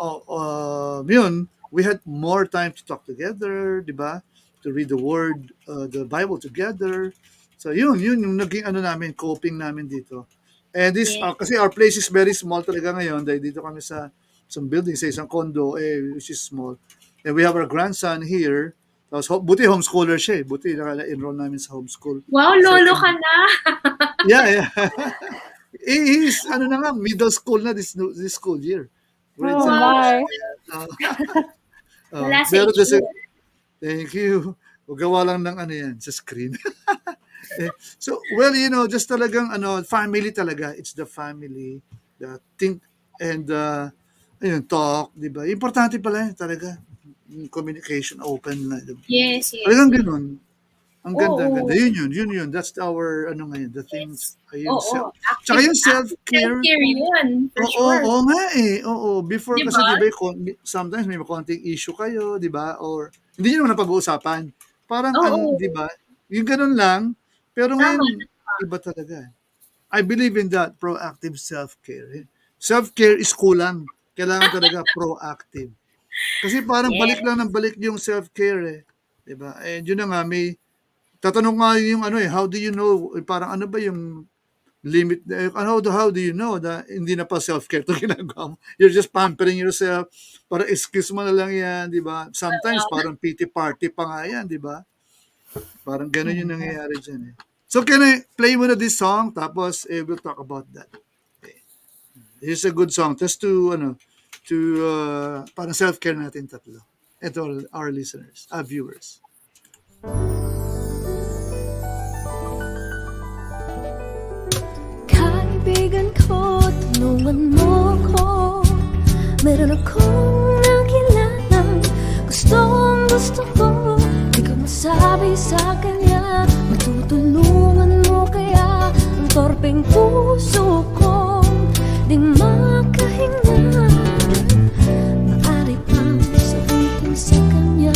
yun, we had more time to talk together, diba? To read the word, the Bible together. So yun yung naging namin, coping namin dito. And this, kasi our place is very small talaga ngayon, dahil dito kami sa some building, sa isang condo, which is small. And we have our grandson here. Tapos, buti homeschooler siya. Buti naka-enroll namin sa homeschool. Wow, lolo ka na! Yeah. He's, middle school na this school year. Oh, my. Pero thank you. Gawa lang ng yan, sa screen. So, well, just talagang, family talaga. It's the family that think and, talk, di ba? Importante pala talaga. Communication open na. Diba? Yes. Talagang ganun. Ang ganda, ang ganda. Yun. That's our, ngayon, the things. Tsaka yung self-care. Self-care yun, for sure. Oo nga eh. Oo. Before, diba? kasi diba, sometimes may konting issue kayo, di ba? Or, hindi nyo naman napag-uusapan. Parang, di ba? Yung ganun lang. Pero ngayon, iba talaga. I believe in that, proactive self-care. Self-care is kulang. Kailangan talaga proactive. Kasi parang balik lang ng balik yung self-care eh. Diba? And yun na nga, may tatanong nga yung how do you know, parang ano ba yung limit, how do you know na hindi na pa self-care to ginagawa mo? You're just pampering yourself, para excuse mo na lang yan, diba? Sometimes parang pity party pa nga yan, diba? Parang ganun yung nangyayari dyan eh. So can I play muna this song, tapos we'll talk about that. Okay. Here's a good song, just to parang self-care natin tatlo. Ito, our listeners, our viewers. Kaibigan ko, tulungan mo ko. Meron akong nakilalang gusto ko. Di ko masabi sa kanya, matutulungan mo kaya ang torpeng puso ko di makahinga. Maaari pang sabihin sa kanya,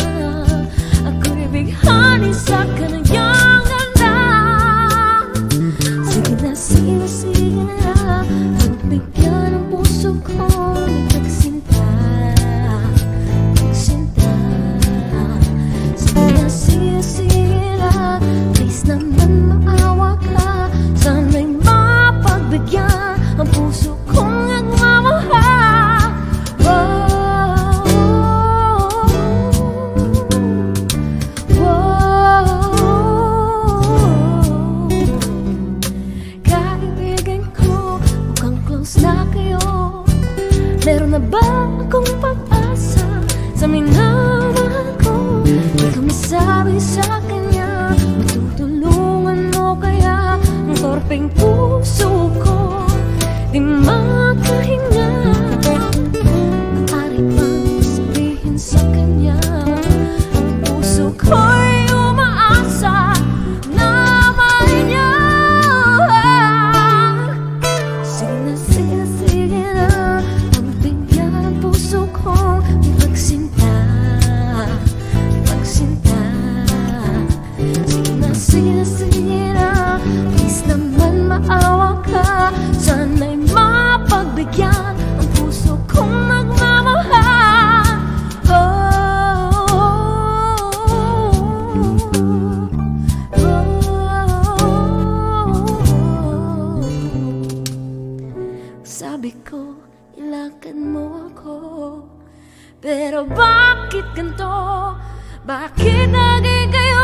ako'y bighani sa kanyang ganda. Sige na, pagbigyan ang puso ko ng pagsinta. Sige na, please naman maawa ka. Sana'y mapagbigyan ang puso kong nagmamahal. Kaibigan ko, mukhang close na kayo. Meron na ba akong pag-asa sa minamahal ko? Di ko masabi sa kanya, matutulungan mo kaya ang torpeng puso ko di makahinga. ganito? Bakit naging kayo?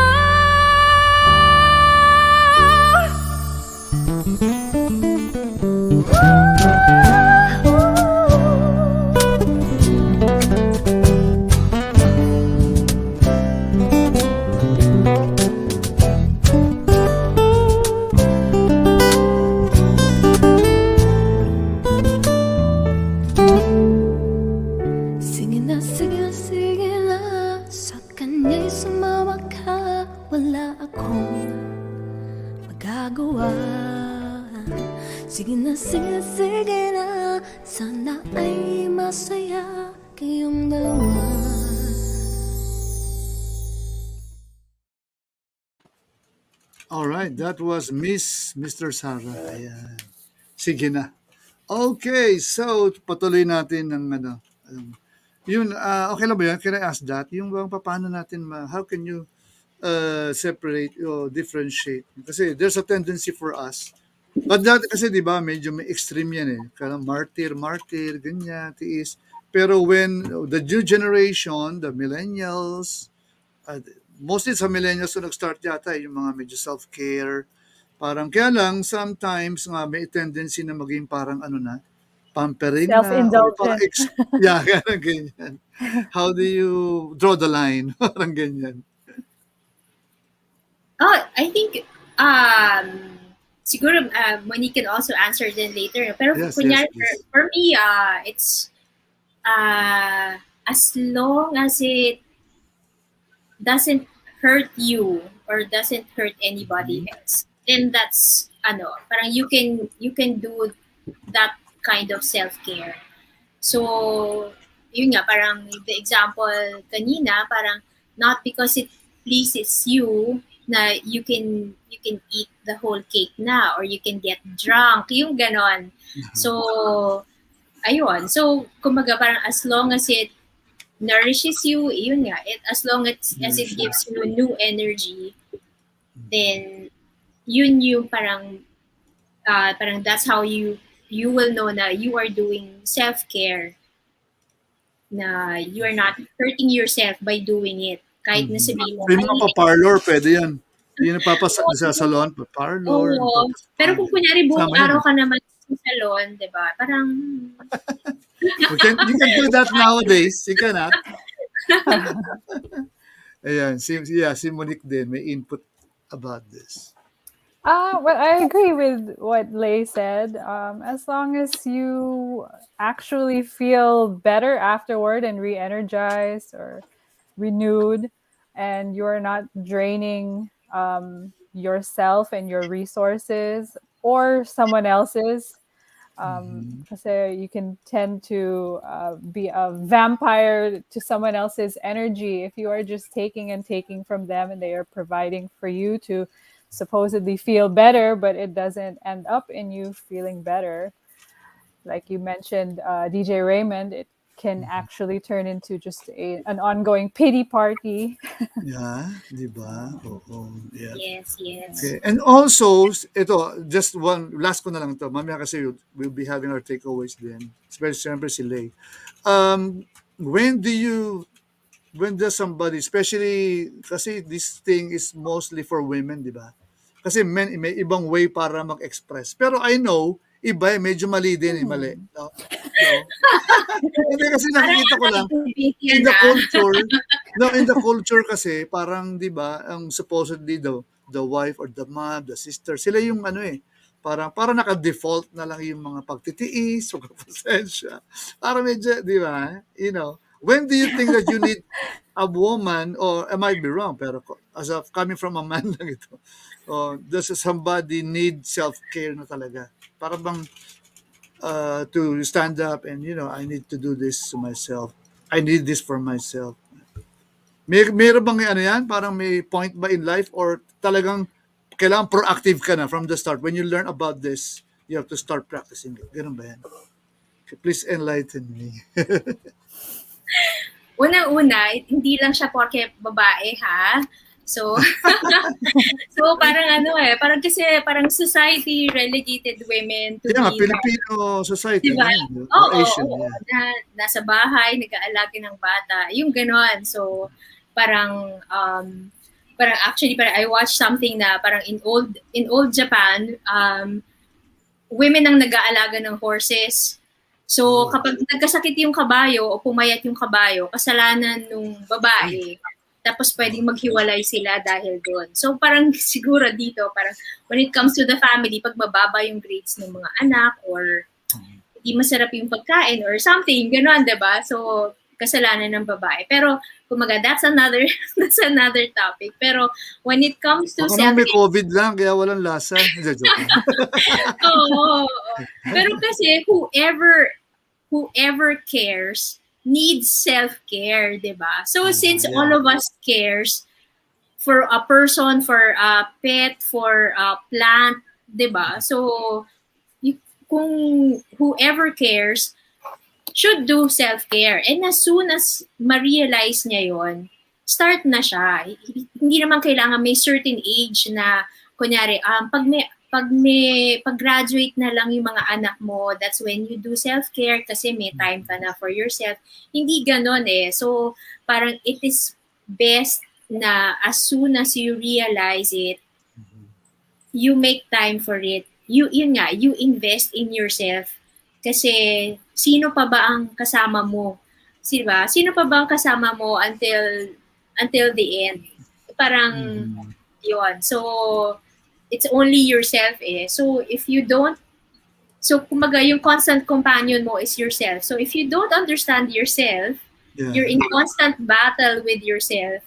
Sige na, sige na, sige na, sa kanya'y sumama ka. Wala akong magagawa. Sige na, sige na, sige na, sana ay masaya kayong dalawa. Alright, that was Mr. Sarah. Ayan. Sige na. Okay, so patuloy natin ng yun, okay lang ba yan? Can I ask that? Yung bang paano natin, how can you separate or differentiate? Kasi there's a tendency for us. But that, kasi di ba, medyo may extreme yan eh. Kaya martyr, ganyan, tiis. Pero when the new generation, the millennials, mostly sa millennials so nag-start yata yung mga medyo self-care. Parang kaya lang, sometimes nga may tendency na maging parang pampering na. Or parang Self-indulgent. yeah, ganyan. How do you draw the line? Parang ganyan. Oh, I think siguro Monique can also answer then later. Pero Yes, kunyari, please. for me, it's as long as it doesn't hurt you or doesn't hurt anybody else, then that's parang you can do that kind of self-care. So yun nga, parang the example kanina, parang not because it pleases you na you can eat the whole cake na or you can get drunk, yung ganon. So ayun, so kumbaga parang as long as it nourishes you, yun nga, as long as it gives you new energy, then yun yung parang that's how you will know na you are doing self-care, na you are not hurting yourself by doing it. Kahit na sabihin mo, May mga pa-parlor, pwede yan. Yung sa salon, pa-parlor. oo. Pero kung kunyari buong Sama yun. araw ka naman sa salon, di ba? Parang, You can do that nowadays. You cannot. Ayan, si Monique din, may input about this. Well, I agree with what Lei said. As long as you actually feel better afterward and re-energized or renewed, and you're not draining yourself and your resources or someone else's. Kasi you can tend to be a vampire to someone else's energy if you are just taking and taking from them and they are providing for you to supposedly feel better, but it doesn't end up in you feeling better. Like you mentioned, DJ Raymond, it can actually turn into just an ongoing pity party. Yeah, di ba? Oo. Yeah. yes. Okay. And also, ito, just one, last ko na lang ito. Mamaya kasi we'll be having our takeaways din. Especially siyempre si Lei. When does somebody, especially, kasi this thing is mostly for women, di ba? Kasi men, may ibang way para mag-express. Pero I know, iba medyo mali din, mali. No? Hindi kasi nakikita ko lang, in the culture kasi, parang, di ba, ang supposedly the wife or the mom, the sister, sila yung parang naka-default na lang yung mga pagtitiis o pasensya. Parang medyo, di ba? When do you think that you need a woman, or I might be wrong, pero as of coming from a man lang ito, does somebody need self-care na talaga? Para bang to stand up and, I need to do this to myself. I need this for myself. Meron bang yan? Parang may point ba in life or talagang kailangan proactive ka na from the start? When you learn about this, you have to start practicing it. Ganun ba yan? Please enlighten me. Unang-una, hindi lang siya porke babae, ha? So, so parang ano parang kasi parang society relegated women to Yeah, be Filipino society, diba? ganyan. Or Oo, Asian, oo, yeah. na nasa bahay, nag-aalaga ng bata, yung ganon. So, parang, parang actually, parang I watched something na parang in old Japan, women ang nag-aalaga ng horses. So, kapag nagkasakit yung kabayo o pumayat yung kabayo, kasalanan nung babae. Tapos pwedeng maghiwalay sila dahil doon. So, parang siguro dito, parang when it comes to the family, pag mababa yung grades ng mga anak or hindi masarap yung pagkain or something, gano'n, diba? So, kasalanan ng babae. Pero, kumaga, that's another that's another topic. Pero, when it comes to Baka naman may self-care, COVID lang, kaya walang lasa. Hindi, joke lang. oo. Pero kasi, whoever cares needs self-care, diba? So, since Yeah. all of us cares for a person, for a pet, for a plant, diba? So, kung whoever cares should do self-care. And as soon as ma-realize niya yon, start na siya. Hindi naman kailangan may certain age na, kunyari, pag graduate na lang yung mga anak mo, that's when you do self-care kasi may time ka na for yourself. Hindi ganon eh. So, parang it is best na as soon as you realize it, you make time for it. Yun nga, you invest in yourself. Kasi, sino pa ba ang kasama mo? Diba? Sino pa ba ang kasama mo until the end? Parang, yun. So, it's only yourself eh. So, if you don't, so kumaga, yung constant companion mo is yourself. So, if you don't understand yourself, Yeah. you're in constant battle with yourself,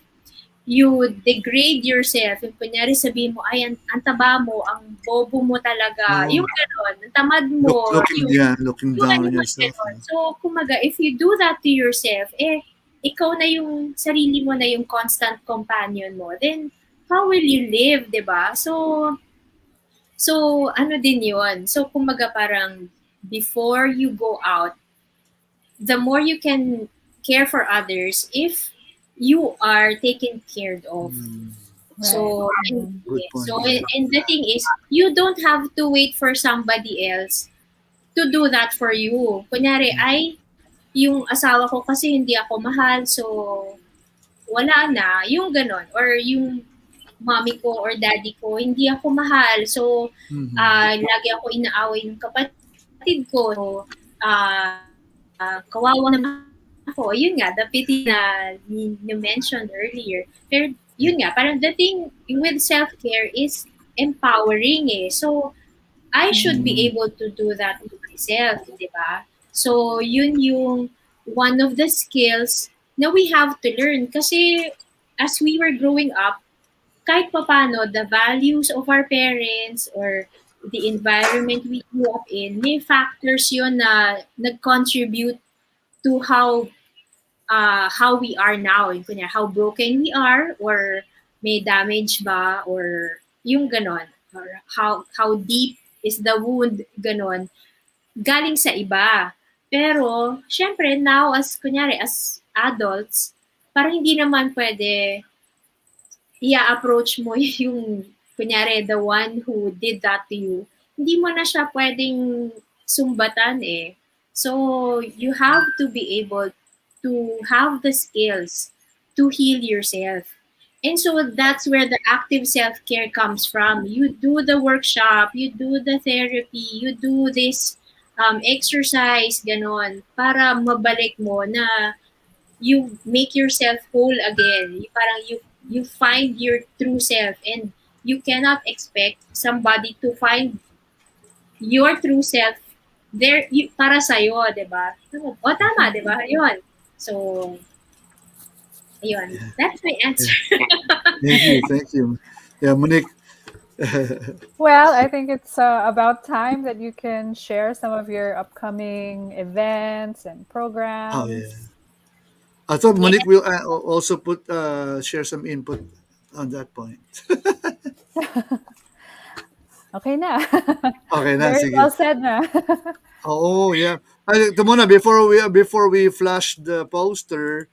you degrade yourself. Yung kunyari sabihin mo, ay, ang taba mo, ang bobo mo talaga. Oh. Yung gano'n, ang tamad mo. Looking down on yourself. Ganon. So, kumaga, if you do that to yourself, ikaw na yung sarili mo na yung constant companion mo, then, how will you live, diba? So, ano din yun? So, kumaga parang, before you go out, the more you can care for others if you are taken care of. So, Good point. and the thing is, you don't have to wait for somebody else to do that for you. Kunyari, ay, yung asawa ko kasi hindi ako mahal, so wala na, yung ganon. Or yung mommy ko or daddy ko, hindi ako mahal, so lagi ako inaaway ng kapatid ko. So, kawawa naman ako. Yun nga, the pity na you mentioned earlier. Pero yun nga, parang the thing with self-care is empowering eh. So, I should be able to do that to myself, di ba? So, yun yung one of the skills na we have to learn. Kasi as we were growing up, kahit papano, the values of our parents or the environment we grew up in, may factors yun na nag-contribute to how we are now. Kunya, how broken we are, or may damage ba, or yung ganon, or how deep is the wound, ganon, galing sa iba. Pero, syempre, now, kunyari, as adults, parang hindi naman pwede i-approach mo yung, kunyari, the one who did that to you. Hindi mo na siya pwedeng sumbatan eh. So, you have to be able to have the skills to heal yourself. And so that's where the active self-care comes from. You do the workshop, you do the therapy, you do this exercise, ganon, para mabalik mo na you make yourself whole again. Parang you find your true self, and you cannot expect somebody to find your true self there para sa'yo, diba? O, tama, diba? Yun. So, ayun. That's my answer. Thank you. Yeah, Monique. Well, I think it's about time that you can share some of your upcoming events and programs. Oh, yeah. I thought Monique will also share some input on that point. Okay na. Okay na, Very sige. well said na. Oh, yeah. Ay, ito muna, before we flash the poster,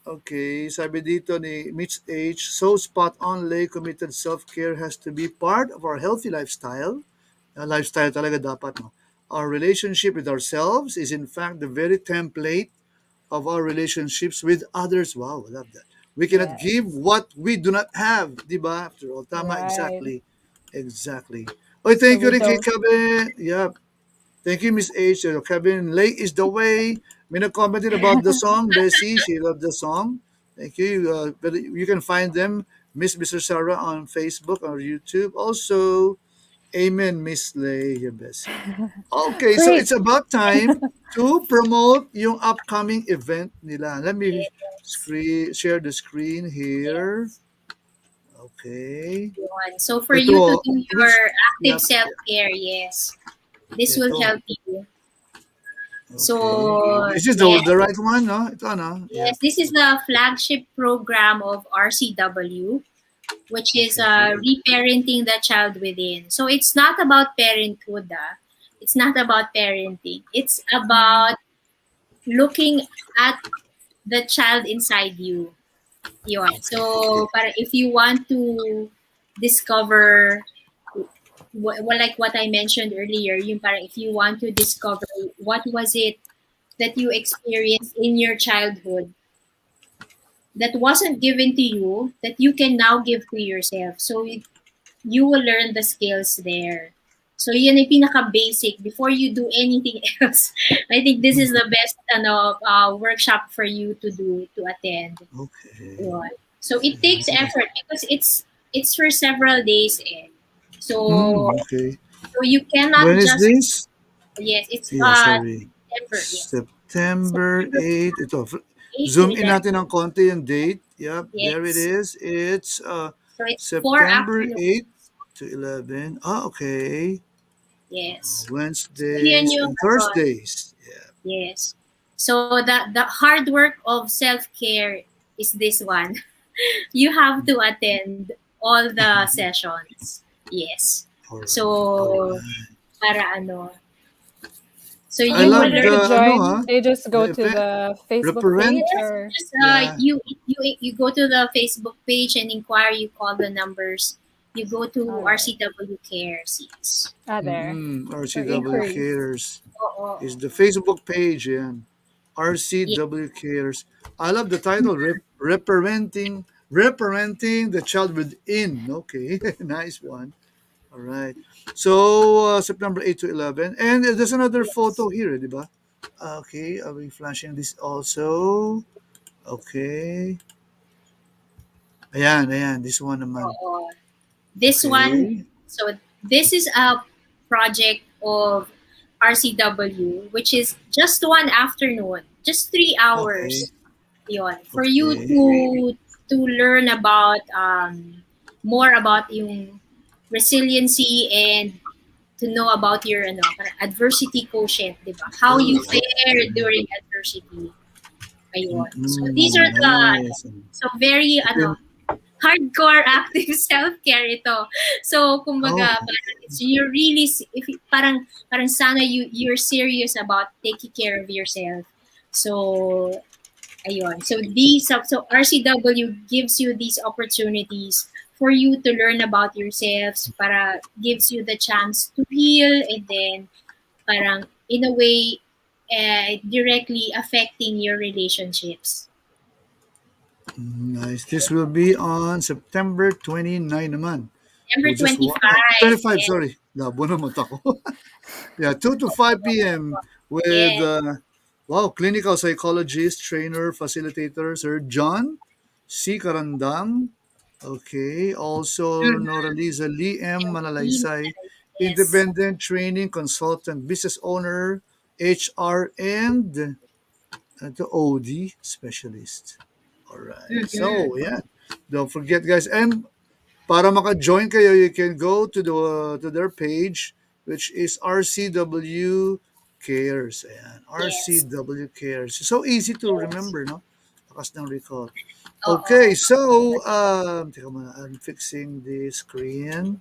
Okay, sabi dito ni Mitch H, so spot on, Lay, committed self-care has to be part of our healthy lifestyle. Lifestyle talaga dapat, no? Our relationship with ourselves is in fact the very template of our relationships with others. Wow, I love that. We cannot Yes. give what we do not have, di ba? After all, tama, Right. exactly. Exactly. Oy, So thank you we rin kay don't. Kevin. Yeah, thank you, Miss H. Kevin, Late is the way. May nag-commented about the song. Bessie, she loved the song. Thank you. But you can find them, Miss Mr. Sarah, on Facebook or YouTube. Also, Amen, Miss Lay, your Bessie. Okay, so Great. it's about time to promote yung upcoming event nila. Let me Yes. share the screen here. Yes. Okay. Yun. So for you to Ito, do your which, active yeah, self-care, yes, this will ito. help you. Okay. So Is this yes, the right one, no? Ito, no? Yeah. yes, this is the flagship program of RCW, which is Okay. reparenting the child within. So it's not about parenthood. It's not about parenting. It's about looking at the child inside you. Yun. So, para if you want to discover like what I mentioned earlier, yung parang if you want to discover what was it that you experienced in your childhood that wasn't given to you that you can now give to yourself. So you will learn the skills there. So yun yung pinaka-basic before you do anything else. I think this is Mhm. the best workshop for you to do, to attend. Okay. Yun. So it takes Nice. effort because it's for several days. So Okay. so you cannot When is just, this? yes, it's Yeah, sorry. September, yes. September September 8. Ito, 8 to zoom in 11. natin ng konti yung date. Yep, there it Yes. is. It's So it's four September afternoons. 8 to 11. Ah, okay. Yes. So yun Wednesdays yung and Thursdays. Yeah. yes. So the hard work of self-care is this one. You have to attend all the sessions. Yes. All right. All So right. para ano. So I you And will in love order learn. to the, ano join, ha, they just go the to event. the Facebook page Referent. Yes, or just Yeah. you go to the Facebook page and inquire. You call the numbers. You go all to right. RCW Cares. Yes. There for RCW inquiries. Cares Oo. is the Facebook page. Yeah. Yeah. RCW Cares. I love the title, reparenting the child within. Okay, nice one. All right. So September 8 to 11. And there's another Yes. photo here, di ba? Okay, I'll be flashing this also. Okay. Ayan, ayan. This one naman. Oo. This one. Okay. So this is a project of RCW, which is just one afternoon, just 3 hours. Okay. Yon, for you Okay. to learn about more about yung resiliency and to know about your parang adversity quotient, 'di ba? How you Oh, fare during adversity. Ayun. So these are the nice. so very Ito yung, hardcore active self-care ito. So oh, kumbaga parang it's you really if parang sana you're serious about taking care of yourself. So ayun. So RCW gives you these opportunities for you to learn about yourselves, para gives you the chance to heal, and then parang in a way directly affecting your relationships. nice. This will be on September 29 naman. Number So just one, 25. 25, Yes. sorry. Labo na mata ko. Yeah, 2 to 5 p.m. with, Yes. wow, clinical psychologist, trainer, facilitator, Sir John C. Karandang. Okay. Also, Mhm. Noraliza Lee M. Manalaysay, Yes. independent training consultant, business owner, HR, and the OD specialist. All right. Mhm. So, yeah. Don't forget, guys. And para maka-join kayo, you can go to their page, which is RCW Cares. Ayan, Yes. RCW Cares. So easy to remember, no? Lakas ng recall. Okay, Oo. so, teka muna, I'm fixing the screen.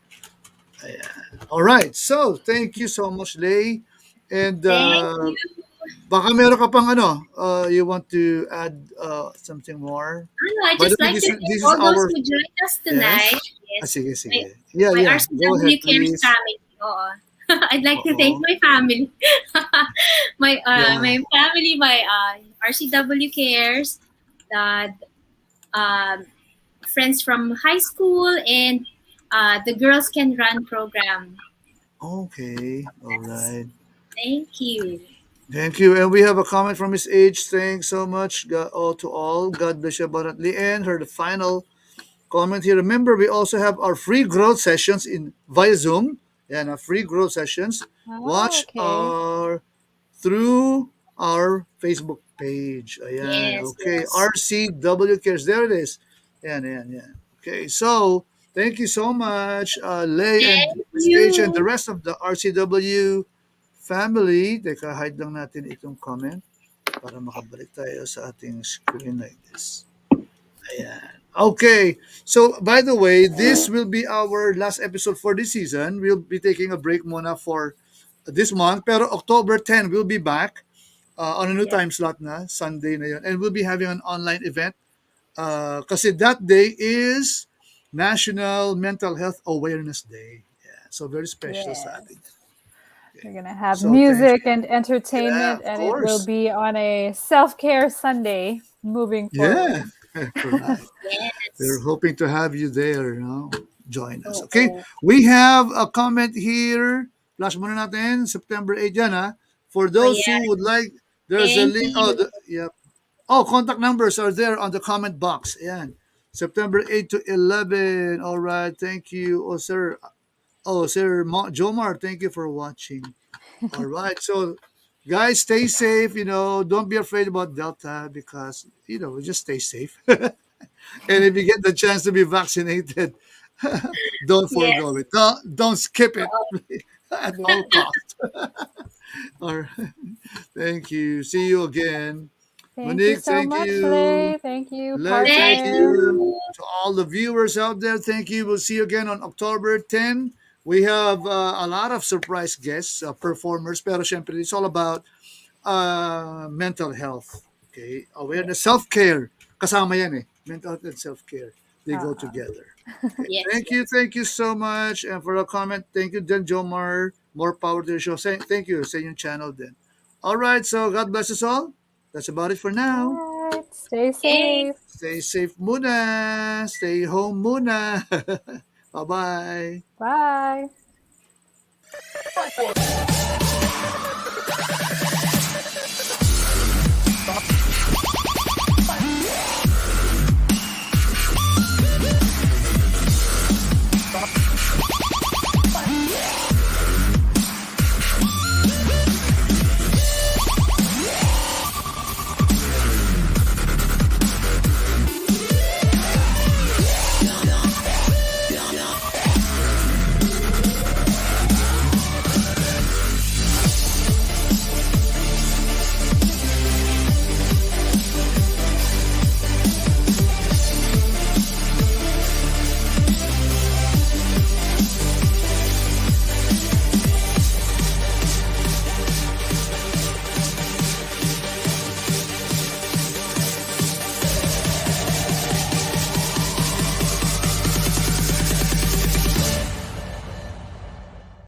Ayan. All right, so thank you so much, Lay. And Thank you. Baka meron ka pang ano, you want to add something more? Ano, I By the just way, like to thank this is all those our, who joined us yes? tonight. Ah, Yes, sige, my, sige. Yeah, my yeah. Go RCW ahead, Cares please. family. Oo. I'd like to thank Oo. my family. Yeah. My family, my RCW Cares, uh, um, friends from high school, and the Girls Can Run program. Okay. All Yes. right. Thank you. Thank you. And we have a comment from Miss H. Thanks so much to all. God bless you abundantly. And her final comment here. Remember, we also have our free growth sessions in via Zoom. And our free growth sessions. Oh, Watch okay. our through our Facebook page. Ayan. Yes, Okay. yes. RCW Cares. There it is. Ayan, ayan, ayan. Okay. So, thank you so much, Lay and Thank Miss H and the you. rest of the RCW family. Teka, hide lang natin itong comment para makabalik tayo sa ating screen like this. Ayan. Okay. So, by the way, this will be our last episode for this season. We'll be taking a break muna for this month. Pero October 10, we'll be back on a new Yes. time slot na. Sunday na yun. And we'll be having an online event. Kasi that day is National Mental Health Awareness Day. Yeah. So, very special sa Yes. atin. Okay. We're going to have So, thank music you. and Yeah, entertainment, of and it will course. be on a self care Sunday moving Yeah. forward. Correct. We're Yes. hoping to have you there, join us. Oh, Okay, oh. we have a comment here. Flash muna natin, September 8 yan ha. For Oh, those yeah. who would like, there's a Thank link. Oh, you. yeah. Oh, contact numbers are there on the comment box. Ayan. September 8 to 11. All right, thank you. Oh, sir. Oh, sir Jomar, thank you for watching. All right, so guys, stay safe. Don't be afraid about Delta because, just stay safe. And if you get the chance to be vaccinated, don't Yes. forego it. Don't skip it Oh, at all costs. All right. Thank you. See you again. Thank you Monique, so thank much, you. Lay. Thank you, Lei, thank thank partner. you. you. To all the viewers out there, thank you. We'll see you again on October 10. We have a lot of surprise guests, performers, pero syempre, it's all about mental health. Okay? Awareness, Yes. self-care. Kasama yan eh. Mental health and self-care. They go Uh-huh. together. Okay. Yes, Thank you so much. And for a comment, thank you, then Jomar. More power to the show. Thank you sa inyong channel then. All right, so God bless us all. That's about it for now. All right. Stay yes. safe. Stay safe muna. Stay home muna. Bye-bye. Bye.